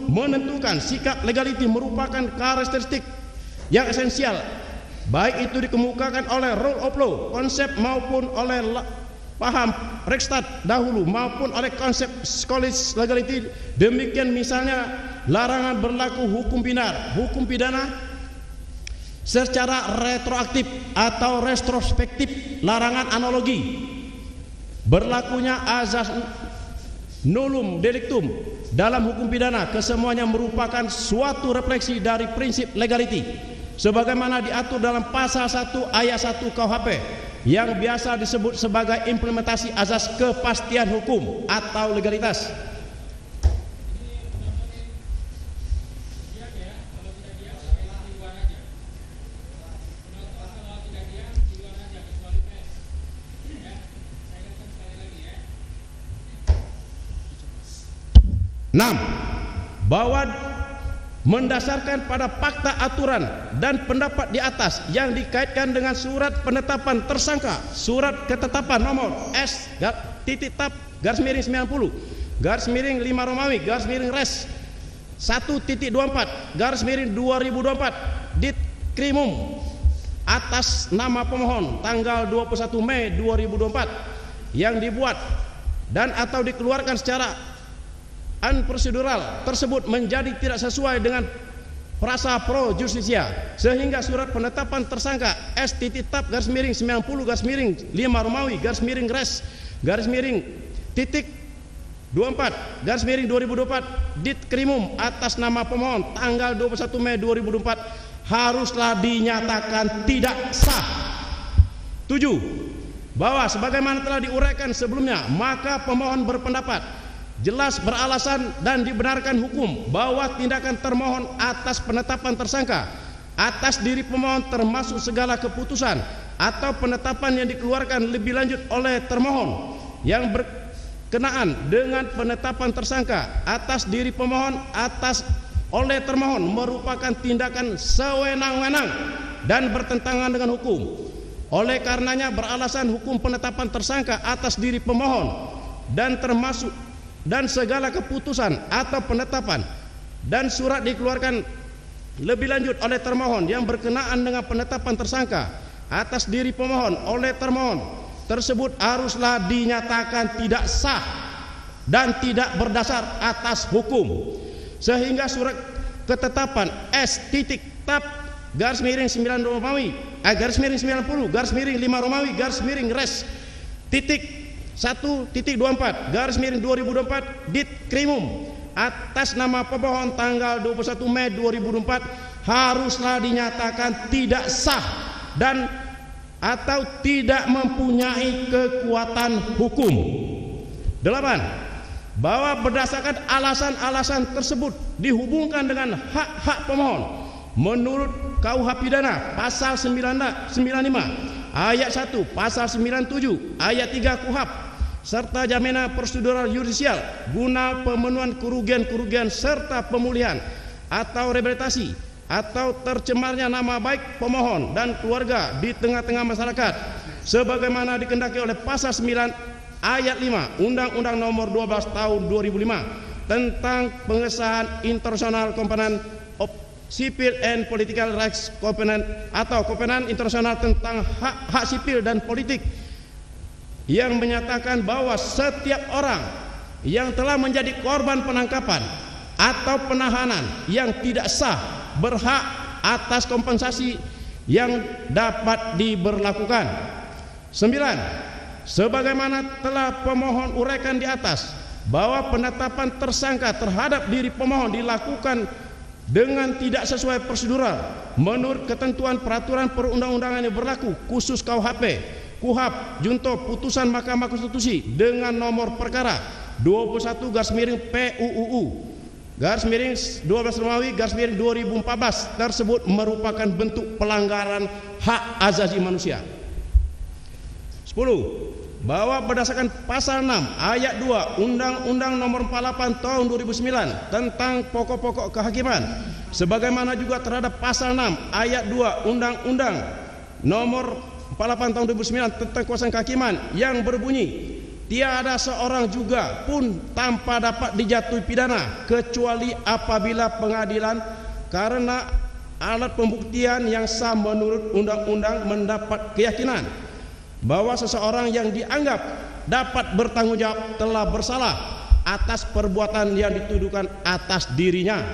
menentukan sikap legaliti merupakan karakteristik yang esensial, baik itu dikemukakan oleh rule of law, konsep maupun oleh paham Reichstag dahulu maupun oleh konsep Scottish legality. Demikian misalnya larangan berlaku hukum pidana secara retroaktif atau retrospektif, larangan analogi, berlakunya azas nullum delictum dalam hukum pidana. Kesemuanya merupakan suatu refleksi dari prinsip legality sebagaimana diatur dalam pasal 1 ayat 1 KUHP yang biasa disebut sebagai implementasi azas kepastian hukum atau legalitas. Bahwa mendasarkan pada fakta aturan dan pendapat di atas yang dikaitkan dengan surat penetapan tersangka, surat ketetapan nomor S-90/5 1.24/2024 Ditkrimum atas nama pemohon tanggal 21 Mei 2024 yang dibuat dan atau dikeluarkan secara unprocedural tersebut menjadi tidak sesuai dengan frasa pro justisia, sehingga surat penetapan tersangka S-90/5/res/24/2024 Ditkrimum atas nama pemohon tanggal 21 Mei 2024 haruslah dinyatakan tidak sah. 7. Bahwa sebagaimana telah diuraikan sebelumnya, maka pemohon berpendapat jelas beralasan dan dibenarkan hukum bahwa tindakan termohon atas penetapan tersangka atas diri pemohon termasuk segala keputusan atau penetapan yang dikeluarkan lebih lanjut oleh termohon yang berkenaan dengan penetapan tersangka atas diri pemohon oleh termohon merupakan tindakan sewenang-wenang dan bertentangan dengan hukum. Oleh karenanya beralasan hukum penetapan tersangka atas diri pemohon dan segala keputusan atau penetapan dan surat dikeluarkan lebih lanjut oleh termohon yang berkenaan dengan penetapan tersangka atas diri pemohon oleh termohon tersebut haruslah dinyatakan tidak sah dan tidak berdasar atas hukum, sehingga surat ketetapan S-90/5/res 1.24/2024 Ditkrimum atas nama pemohon tanggal 21 Mei 2024 haruslah dinyatakan tidak sah dan atau tidak mempunyai kekuatan hukum. 8. Bahwa berdasarkan alasan-alasan tersebut dihubungkan dengan hak-hak pemohon menurut KUH pidana pasal 95 ayat 1, pasal 97 ayat 3 KUHP serta jaminan prosedural yudisial guna pemenuhan kerugian-kerugian serta pemulihan atau rehabilitasi atau tercemarnya nama baik pemohon dan keluarga di tengah-tengah masyarakat sebagaimana dikehendaki oleh pasal 9 ayat 5 Undang-Undang Nomor 12 Tahun 2005 tentang pengesahan International Covenant of Civil and Political Rights Covenant atau Covenant Internasional tentang hak sipil dan politik yang menyatakan bahwa setiap orang yang telah menjadi korban penangkapan atau penahanan yang tidak sah berhak atas kompensasi yang dapat diberlakukan. 9. sebagaimana telah pemohon uraikan di atas, bahwa penetapan tersangka terhadap diri pemohon dilakukan dengan tidak sesuai prosedural menurut ketentuan peraturan perundang-undangan yang berlaku, khusus KUHP, KUHAP, junto putusan Mahkamah Konstitusi dengan nomor perkara 21/PUU/12/2014 tersebut merupakan bentuk pelanggaran hak asasi manusia. 10. Bahwa berdasarkan pasal 6 ayat 2 Undang-Undang Nomor 48 Tahun 2009 tentang pokok-pokok kehakiman, sebagaimana juga terhadap pasal 6 ayat 2 Undang-Undang Nomor 48 Tahun 2009 tentang kekuasaan kehakiman yang berbunyi, tiada seorang juga pun tanpa dapat dijatuhi pidana kecuali apabila pengadilan karena alat pembuktian yang sah menurut undang-undang mendapat keyakinan bahwa seseorang yang dianggap dapat bertanggung jawab telah bersalah atas perbuatan yang dituduhkan atas dirinya.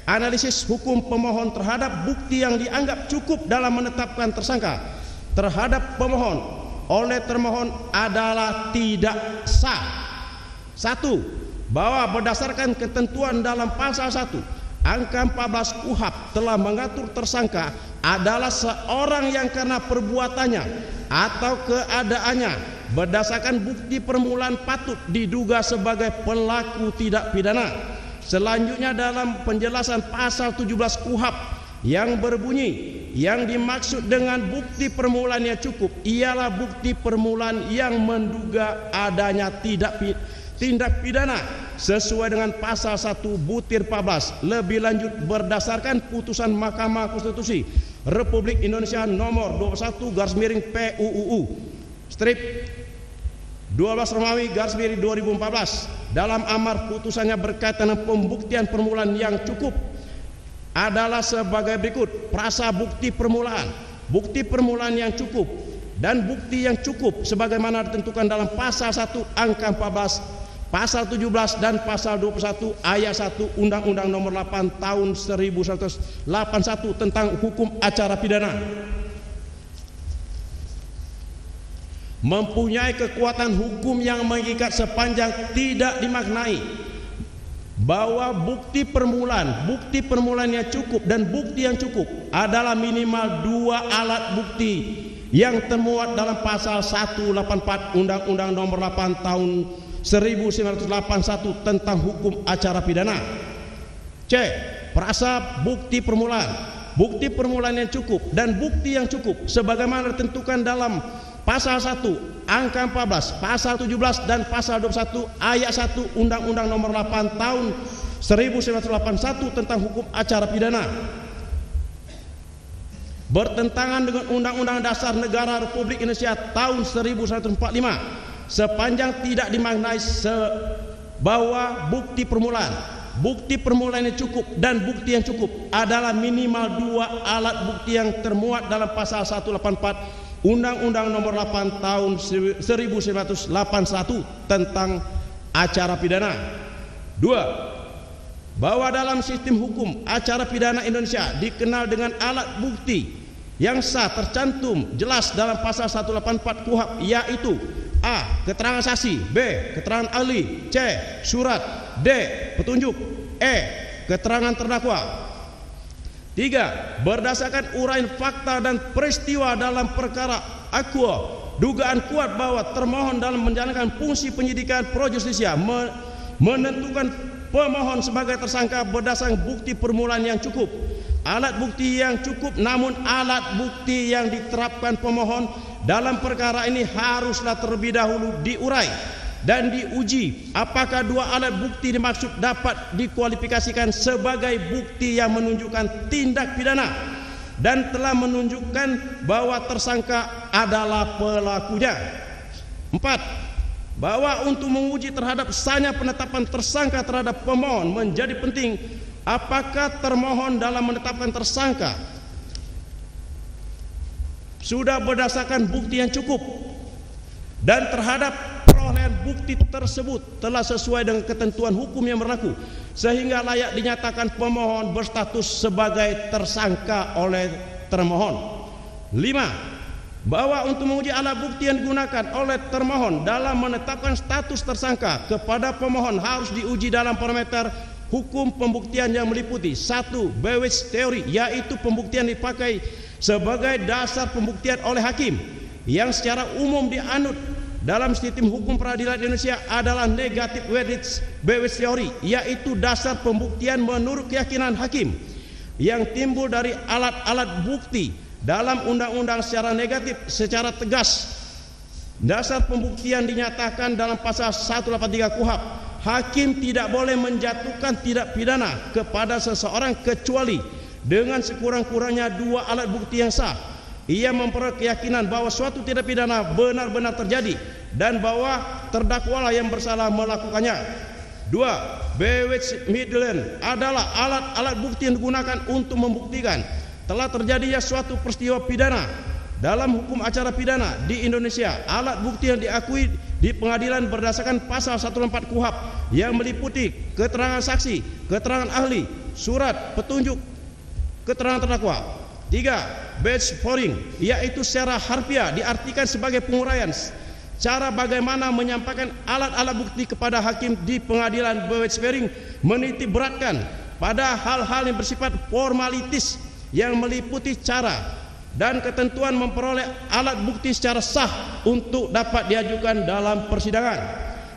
Analisis hukum pemohon terhadap bukti yang dianggap cukup dalam menetapkan tersangka terhadap pemohon oleh termohon adalah tidak sah. 1. Bahwa berdasarkan ketentuan dalam pasal 1 angka 14 KUHAP telah mengatur tersangka adalah seorang yang karena perbuatannya atau keadaannya berdasarkan bukti permulaan patut diduga sebagai pelaku tidak pidana. Selanjutnya dalam penjelasan pasal 17 KUHAP yang berbunyi, yang dimaksud dengan bukti permulaan yang cukup ialah bukti permulaan yang menduga adanya tindak pidana sesuai dengan pasal 1/14 lebih lanjut berdasarkan putusan Mahkamah Konstitusi Republik Indonesia nomor 21/PUU/12/2014 dalam amar putusannya berkaitan dengan pembuktian permulaan yang cukup adalah sebagai berikut. Prasa bukti permulaan, bukti permulaan yang cukup dan bukti yang cukup sebagaimana ditentukan dalam pasal 1 angka 14, pasal 17 dan pasal 21 ayat 1 Undang-Undang Nomor 8 Tahun 1981 tentang hukum acara pidana. Mempunyai kekuatan hukum yang mengikat sepanjang tidak dimaknai bahwa bukti permulaan yang cukup dan bukti yang cukup adalah minimal 2 alat bukti yang termuat dalam pasal 184 Undang-Undang Nomor 8 Tahun 1981 tentang hukum acara pidana. Prasa bukti permulaan yang cukup dan bukti yang cukup sebagaimana ditentukan dalam pasal 1 angka 14, pasal 17 dan pasal 21 ayat 1 Undang-Undang Nomor 8 Tahun 1981 tentang hukum acara pidana. Bertentangan dengan Undang-Undang Dasar Negara Republik Indonesia tahun 1945 sepanjang tidak dimaknai bahwa bukti permulaan yang cukup dan bukti yang cukup adalah minimal 2 alat bukti yang termuat dalam pasal 184 Undang-Undang Nomor 8 Tahun 1981 tentang acara pidana. 2. Bahwa dalam sistem hukum acara pidana Indonesia dikenal dengan alat bukti yang sah tercantum jelas dalam pasal 184 KUHAP, yaitu A. Keterangan saksi, B. Keterangan ahli, C. Surat, D. Petunjuk, E. Keterangan terdakwa. 3. Berdasarkan uraian fakta dan peristiwa dalam perkara aqua, dugaan kuat bahwa termohon dalam menjalankan fungsi penyidikan pro justisia menentukan pemohon sebagai tersangka berdasarkan bukti permulaan yang cukup, alat bukti yang cukup, namun alat bukti yang diterapkan pemohon dalam perkara ini haruslah terlebih dahulu diurai dan diuji apakah 2 alat bukti dimaksud dapat dikualifikasikan sebagai bukti yang menunjukkan tindak pidana dan telah menunjukkan bahwa tersangka adalah pelakunya. 4. Bahwa untuk menguji terhadap sahnya penetapan tersangka terhadap pemohon menjadi penting apakah termohon dalam menetapkan tersangka sudah berdasarkan bukti yang cukup dan terhadap perolehan bukti tersebut telah sesuai dengan ketentuan hukum yang berlaku sehingga layak dinyatakan pemohon berstatus sebagai tersangka oleh termohon. 5. bahwa untuk menguji alat bukti yang digunakan oleh termohon dalam menetapkan status tersangka kepada pemohon harus diuji dalam parameter hukum pembuktian yang meliputi 1. Bewitz teori, yaitu pembuktian dipakai sebagai dasar pembuktian oleh hakim yang secara umum dianut dalam sistem hukum peradilan Indonesia adalah negatif Bewitz teori, yaitu dasar pembuktian menurut keyakinan hakim yang timbul dari alat-alat bukti dalam undang-undang secara negatif secara tegas. Dasar pembuktian dinyatakan dalam pasal 183 KUHP. Hakim tidak boleh menjatuhkan tindak pidana kepada seseorang kecuali dengan sekurang-kurangnya 2 alat bukti yang sah. Ia memperoleh keyakinan bahwa suatu tindak pidana benar-benar terjadi dan bahwa terdakwalah yang bersalah melakukannya. 2. Bewitz Midland adalah alat-alat bukti yang digunakan untuk membuktikan telah terjadinya suatu peristiwa pidana. Dalam hukum acara pidana di Indonesia, alat bukti yang diakui di pengadilan berdasarkan pasal 104 KUHP yang meliputi keterangan saksi, keterangan ahli, surat petunjuk, keterangan terdakwa. 3. Batch foring, yaitu secara harfiah diartikan sebagai penguraian cara bagaimana menyampaikan alat-alat bukti kepada hakim di pengadilan. Batch foring menitik beratkan pada hal-hal yang bersifat formalitis yang meliputi cara dan ketentuan memperoleh alat bukti secara sah untuk dapat diajukan dalam persidangan.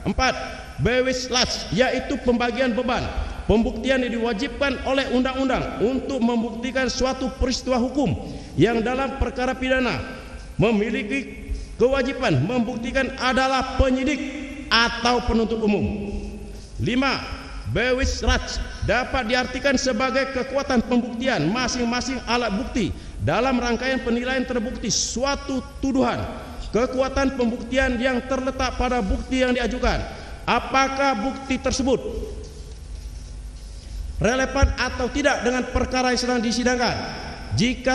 4. Bewitz Last, yaitu pembagian beban pembuktian yang diwajibkan oleh undang-undang untuk membuktikan suatu peristiwa hukum yang dalam perkara pidana memiliki kewajiban membuktikan adalah penyidik atau penuntut umum. 5. Bewitz Raj dapat diartikan sebagai kekuatan pembuktian masing-masing alat bukti dalam rangkaian penilaian terbukti suatu tuduhan. Kekuatan pembuktian yang terletak pada bukti yang diajukan. Apakah bukti tersebut relevan atau tidak dengan perkara yang sedang disidangkan? Jika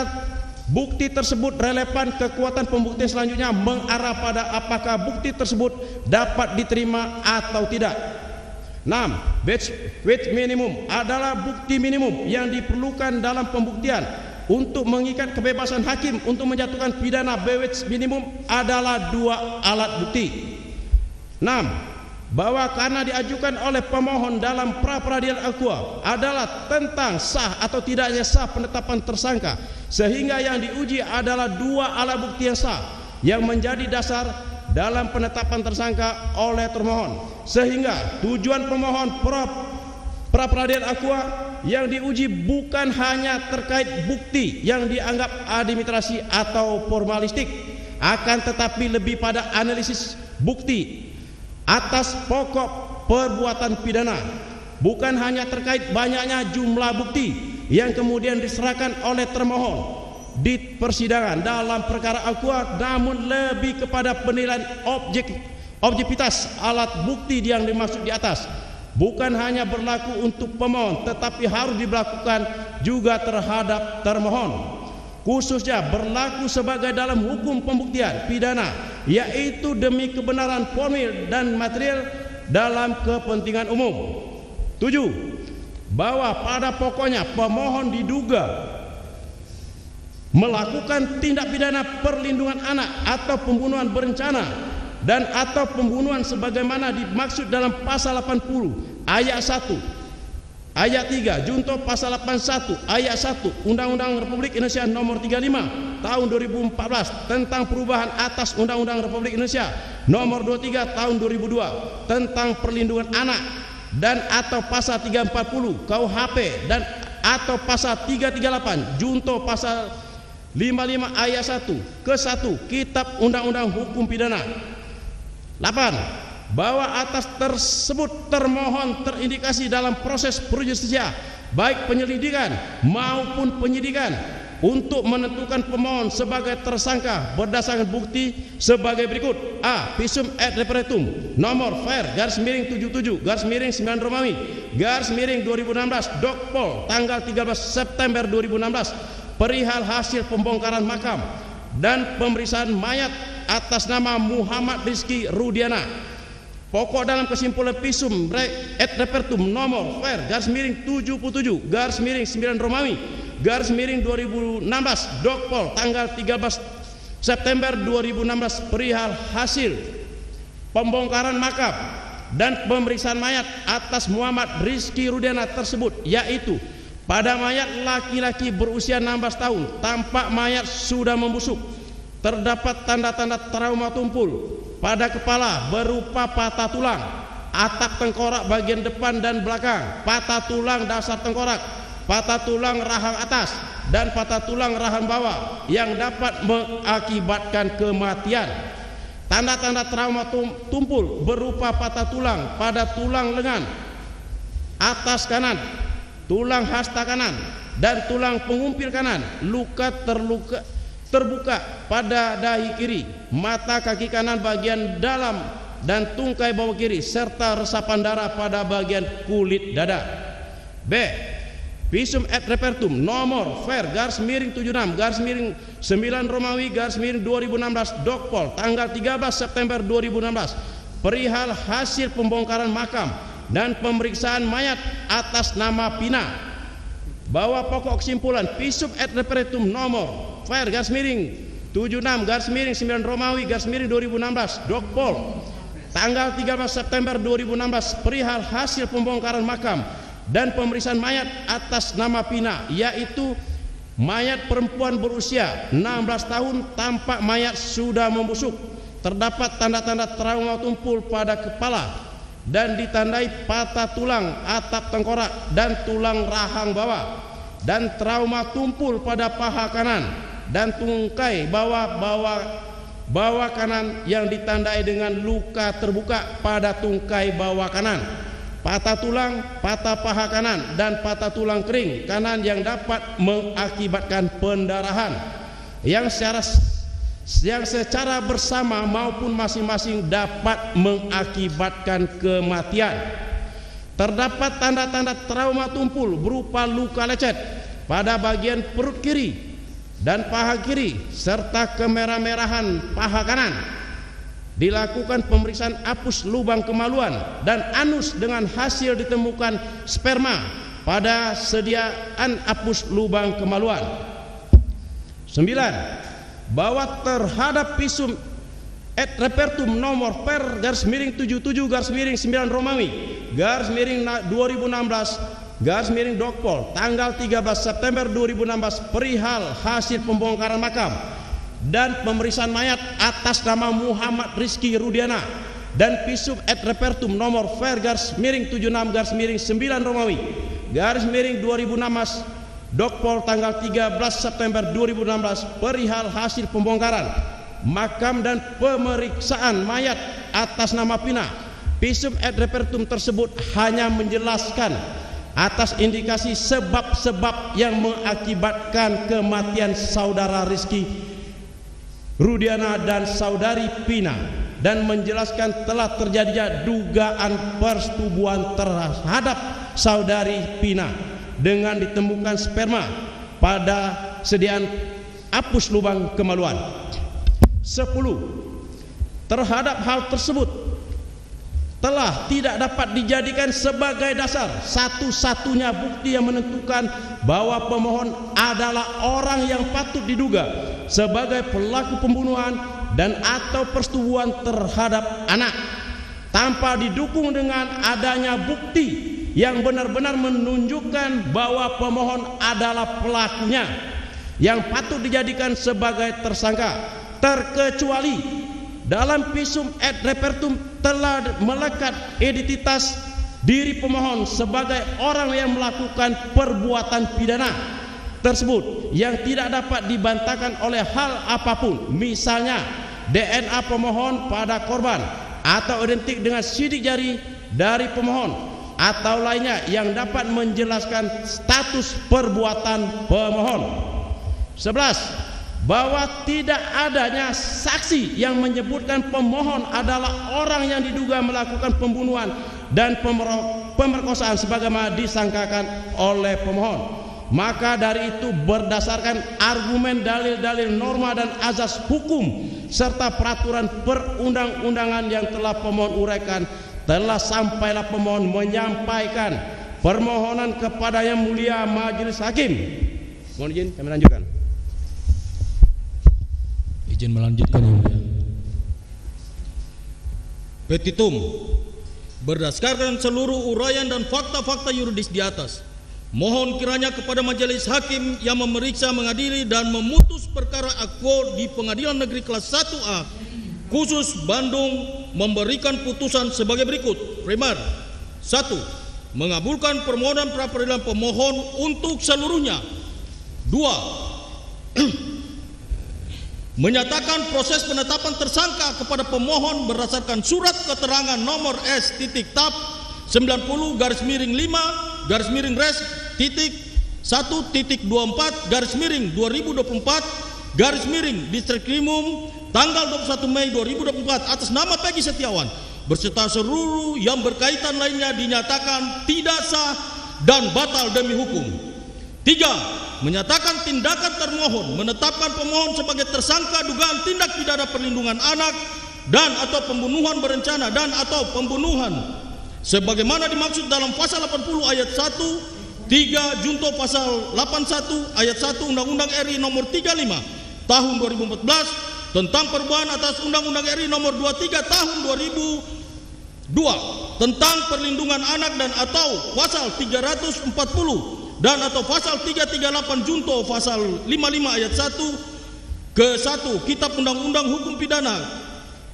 bukti tersebut relevan, kekuatan pembuktian selanjutnya mengarah pada apakah bukti tersebut dapat diterima atau tidak. 6. Batch minimum adalah bukti minimum yang diperlukan dalam pembuktian untuk mengikat kebebasan hakim untuk menjatuhkan pidana. Batch minimum adalah 2 alat bukti. 6. Bahwa karena diajukan oleh pemohon dalam pra peradilan akua adalah tentang sah atau tidaknya sah penetapan tersangka, sehingga yang diuji adalah 2 alat bukti yang sah yang menjadi dasar dalam penetapan tersangka oleh termohon, sehingga tujuan pemohon pra peradilan akua yang diuji bukan hanya terkait bukti yang dianggap administrasi atau formalistik, akan tetapi lebih pada analisis bukti atas pokok perbuatan pidana, bukan hanya terkait banyaknya jumlah bukti yang kemudian diserahkan oleh termohon di persidangan dalam perkara akua, namun lebih kepada penilaian objektivitas alat bukti yang dimaksud di atas. Bukan hanya berlaku untuk pemohon, tetapi harus diberlakukan juga terhadap termohon. Khususnya berlaku sebagai dalam hukum pembuktian pidana, yaitu demi kebenaran formil dan material dalam kepentingan umum. 7. Bahwa pada pokoknya pemohon diduga melakukan tindak pidana perlindungan anak atau pembunuhan berencana dan atau pembunuhan sebagaimana dimaksud dalam pasal 80 ayat 1 ayat 3 junto pasal 81 ayat 1 Undang-Undang Republik Indonesia nomor 35 tahun 2014 tentang perubahan atas Undang-Undang Republik Indonesia nomor 23 tahun 2002 tentang perlindungan anak dan atau pasal 340 KUHP dan atau pasal 338 junto pasal 55 ayat 1 ke 1 Kitab Undang-Undang Hukum Pidana. 8. Bahwa atas tersebut termohon terindikasi dalam proses projustisia baik penyelidikan maupun penyidikan untuk menentukan pemohon sebagai tersangka berdasarkan bukti sebagai berikut. A. Visum et repertum nomor fair _77 _9 Romawi _2016 Dokpol tanggal 13 September 2016 perihal hasil pembongkaran makam dan pemeriksaan mayat atas nama Muhammad Rizky Rudiana. Pokok dalam kesimpulan visum et repertum nomor fair _77 _9 Romawi _2016 Dokpol tanggal 13 September 2016 perihal hasil pembongkaran makam dan pemeriksaan mayat atas Muhammad Rizky Rudiana tersebut, yaitu pada mayat laki-laki berusia 16 tahun, tampak mayat sudah membusuk, terdapat tanda-tanda trauma tumpul pada kepala berupa patah tulang, atap tengkorak bagian depan dan belakang, patah tulang dasar tengkorak, patah tulang rahang atas, dan patah tulang rahang bawah yang dapat mengakibatkan kematian. Tanda-tanda trauma tumpul berupa patah tulang pada tulang lengan atas kanan, tulang hasta kanan, dan tulang pengumpil kanan. Luka terbuka pada dahi kiri, mata kaki kanan bagian dalam dan tungkai bawah kiri, serta resapan darah pada bagian kulit dada. B. Visum et repertum nomor Ver garis miring 76 garis miring 9 Romawi garis miring 2016 Dokpol tanggal 13 September 2016 perihal hasil pembongkaran makam dan pemeriksaan mayat atas nama Pina, bahwa pokok kesimpulan Visum et repertum nomor Ver garis miring 76 garis miring 9 Romawi garis miring 2016 Dokpol tanggal 13 September 2016 perihal hasil pembongkaran makam dan pemeriksaan mayat atas nama Pina, yaitu mayat perempuan berusia 16 tahun, tampak mayat sudah membusuk, terdapat tanda-tanda trauma tumpul pada kepala dan ditandai patah tulang atap tengkorak dan tulang rahang bawah, dan trauma tumpul pada paha kanan dan tungkai bawah kanan yang ditandai dengan luka terbuka pada tungkai bawah kanan, patah tulang, patah paha kanan, dan patah tulang kering kanan yang dapat mengakibatkan pendarahan yang secara bersama maupun masing-masing dapat mengakibatkan kematian. Terdapat tanda-tanda trauma tumpul berupa luka lecet pada bagian perut kiri dan paha kiri serta kemerah-merahan paha kanan. Dilakukan pemeriksaan apus lubang kemaluan dan anus dengan hasil ditemukan sperma pada sediaan apus lubang kemaluan. 9. Bahwa terhadap visum et repertum nomor Per garis miring 77 garis miring 9 Romawi garis miring 2016 garis miring Dokpol tanggal 13 September 2016 perihal hasil pembongkaran makam dan pemeriksaan mayat atas nama Muhammad Rizky Rudiana, dan visum et repertum nomor Ver garis miring 76 garis miring 9 Romawi garis miring 2016 Dokpol tanggal 13 September 2016 perihal hasil pembongkaran makam dan pemeriksaan mayat atas nama Pina. Visum et repertum tersebut hanya menjelaskan atas indikasi sebab-sebab yang mengakibatkan kematian saudara Rizky Rudiana dan saudari Pina, dan menjelaskan telah terjadinya dugaan persetubuhan terhadap saudari Pina dengan ditemukan sperma pada sediaan apus lubang kemaluan. 10. Terhadap hal tersebut telah tidak dapat dijadikan sebagai dasar satu-satunya bukti yang menentukan bahwa pemohon adalah orang yang patut diduga sebagai pelaku pembunuhan dan atau persetubuhan terhadap anak, tanpa didukung dengan adanya bukti yang benar-benar menunjukkan bahwa pemohon adalah pelakunya yang patut dijadikan sebagai tersangka, terkecuali dalam visum et repertum telah melekat identitas diri pemohon sebagai orang yang melakukan perbuatan pidana tersebut yang tidak dapat dibantahkan oleh hal apapun, misalnya DNA pemohon pada korban atau identik dengan sidik jari dari pemohon atau lainnya yang dapat menjelaskan status perbuatan pemohon. 11. Bahwa tidak adanya saksi yang menyebutkan pemohon adalah orang yang diduga melakukan pembunuhan dan pemerkosaan sebagaimana disangkakan oleh pemohon. Maka dari itu berdasarkan argumen dalil-dalil norma dan azas hukum serta peraturan perundang-undangan yang telah pemohon uraikan, telah sampailah pemohon menyampaikan permohonan kepada Yang Mulia Majelis Hakim. Mohon izin kami lanjutkan. Izin melanjutkan yang mulia. Petitum, berdasarkan seluruh uraian dan fakta-fakta yuridis di atas, mohon kiranya kepada majelis hakim yang memeriksa, mengadili dan memutus perkara akwo di Pengadilan Negeri Kelas 1A khusus Bandung memberikan putusan sebagai berikut. Primer, 1. Mengabulkan permohonan pra peradilan pemohon untuk seluruhnya. 2. Menyatakan proses penetapan tersangka kepada pemohon berdasarkan surat keterangan nomor S.TAP 90-1.24/2024 Diskrimum tanggal 21 Mei 2024 atas nama Peggy Setiawan beserta seluruh yang berkaitan lainnya dinyatakan tidak sah dan batal demi hukum. 3. Menyatakan tindakan termohon menetapkan pemohon sebagai tersangka dugaan tindak pidana perlindungan anak dan atau pembunuhan berencana dan atau pembunuhan sebagaimana dimaksud dalam pasal 80 ayat 1 3 junto pasal 81 ayat 1 Undang-Undang RI nomor 35 tahun 2014 tentang perubahan atas Undang-Undang RI nomor 23 tahun 2002 tentang perlindungan anak dan atau pasal 340 dan atau pasal 338 junto pasal 55 ayat 1 ke 1 Kitab Undang-Undang Hukum Pidana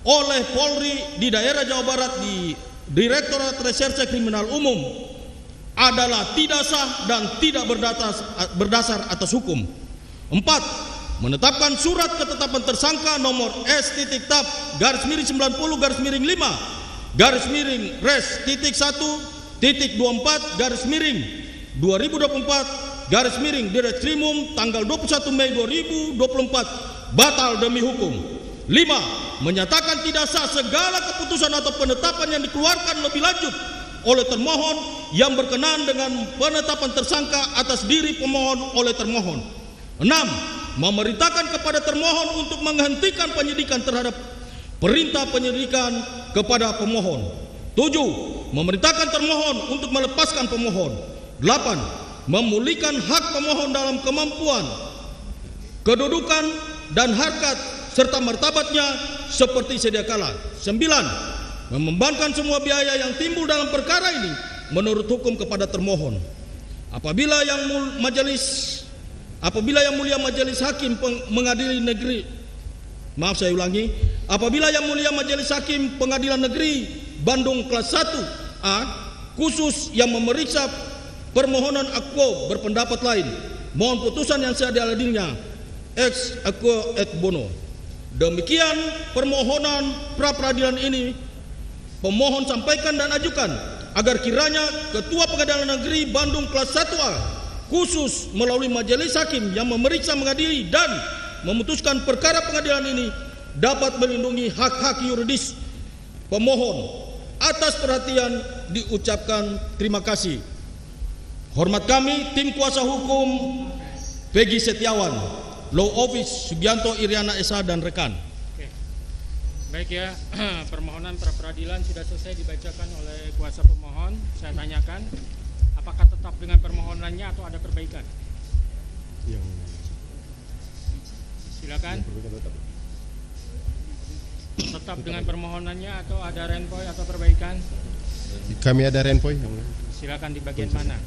oleh Polri di daerah Jawa Barat di Direktorat Reserse Kriminal Umum adalah tidak sah dan tidak berdasar atas hukum. 4. Menetapkan surat ketetapan tersangka nomor S.TAP /res/1.24/2024 Diskrimum tanggal 21 Mei 2024 batal demi hukum. 5. Menyatakan tidak sah segala keputusan atau penetapan yang dikeluarkan lebih lanjut oleh termohon yang berkenaan dengan penetapan tersangka atas diri pemohon oleh termohon. 6. Memerintahkan kepada termohon untuk menghentikan penyidikan terhadap perintah penyidikan kepada pemohon. 7. Memerintahkan termohon untuk melepaskan pemohon. 8. Memulihkan hak pemohon dalam kemampuan, kedudukan dan harkat serta martabatnya seperti sedia kala. 9. Membebankan semua biaya yang timbul dalam perkara ini menurut hukum kepada termohon. Apabila yang mulia majelis hakim mengadili negeri, apabila yang mulia majelis hakim pengadilan negeri Bandung kelas 1A khusus yang memeriksa permohonan akwo berpendapat lain, mohon putusan yang seadil-adilnya ex aequo et bono. Demikian permohonan pra peradilan ini pemohon sampaikan dan ajukan agar kiranya Ketua Pengadilan Negeri Bandung kelas 1A khusus melalui majelis hakim yang memeriksa, mengadili dan memutuskan perkara pengadilan ini dapat melindungi hak-hak yuridis pemohon. Atas perhatian diucapkan terima kasih. Hormat kami tim kuasa hukum Peggy Setiawan, Law Office Subianto Iriana SH dan rekan. Oke. Baik ya, permohonan pra peradilan sudah selesai dibacakan oleh kuasa pemohon. Saya tanyakan, apakah tetap dengan permohonannya atau ada perbaikan? Silakan. Tetap dengan permohonannya atau ada renvoy atau perbaikan? Kami ada renvoy. Silakan di bagian mana?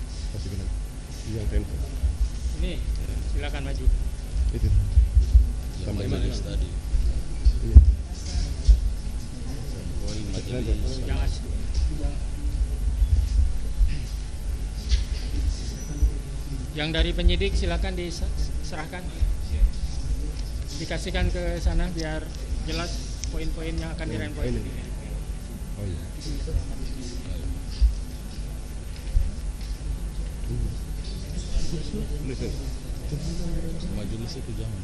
Ini, silakan maju. Itu. Sama majelis tadi. Jangan. Yang dari penyidik silakan diserahkan. Dikasihkan ke sana biar jelas poin-poin yang akan direnvoy. Oh iya. Majelis itu jangan.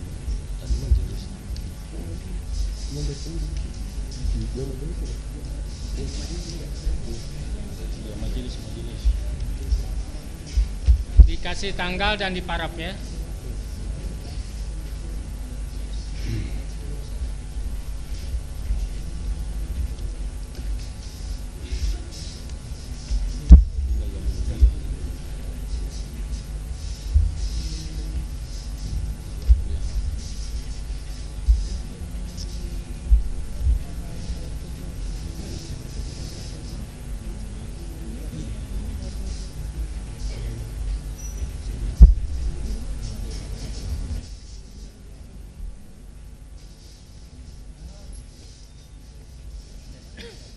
Dikasih tanggal dan diparap ya.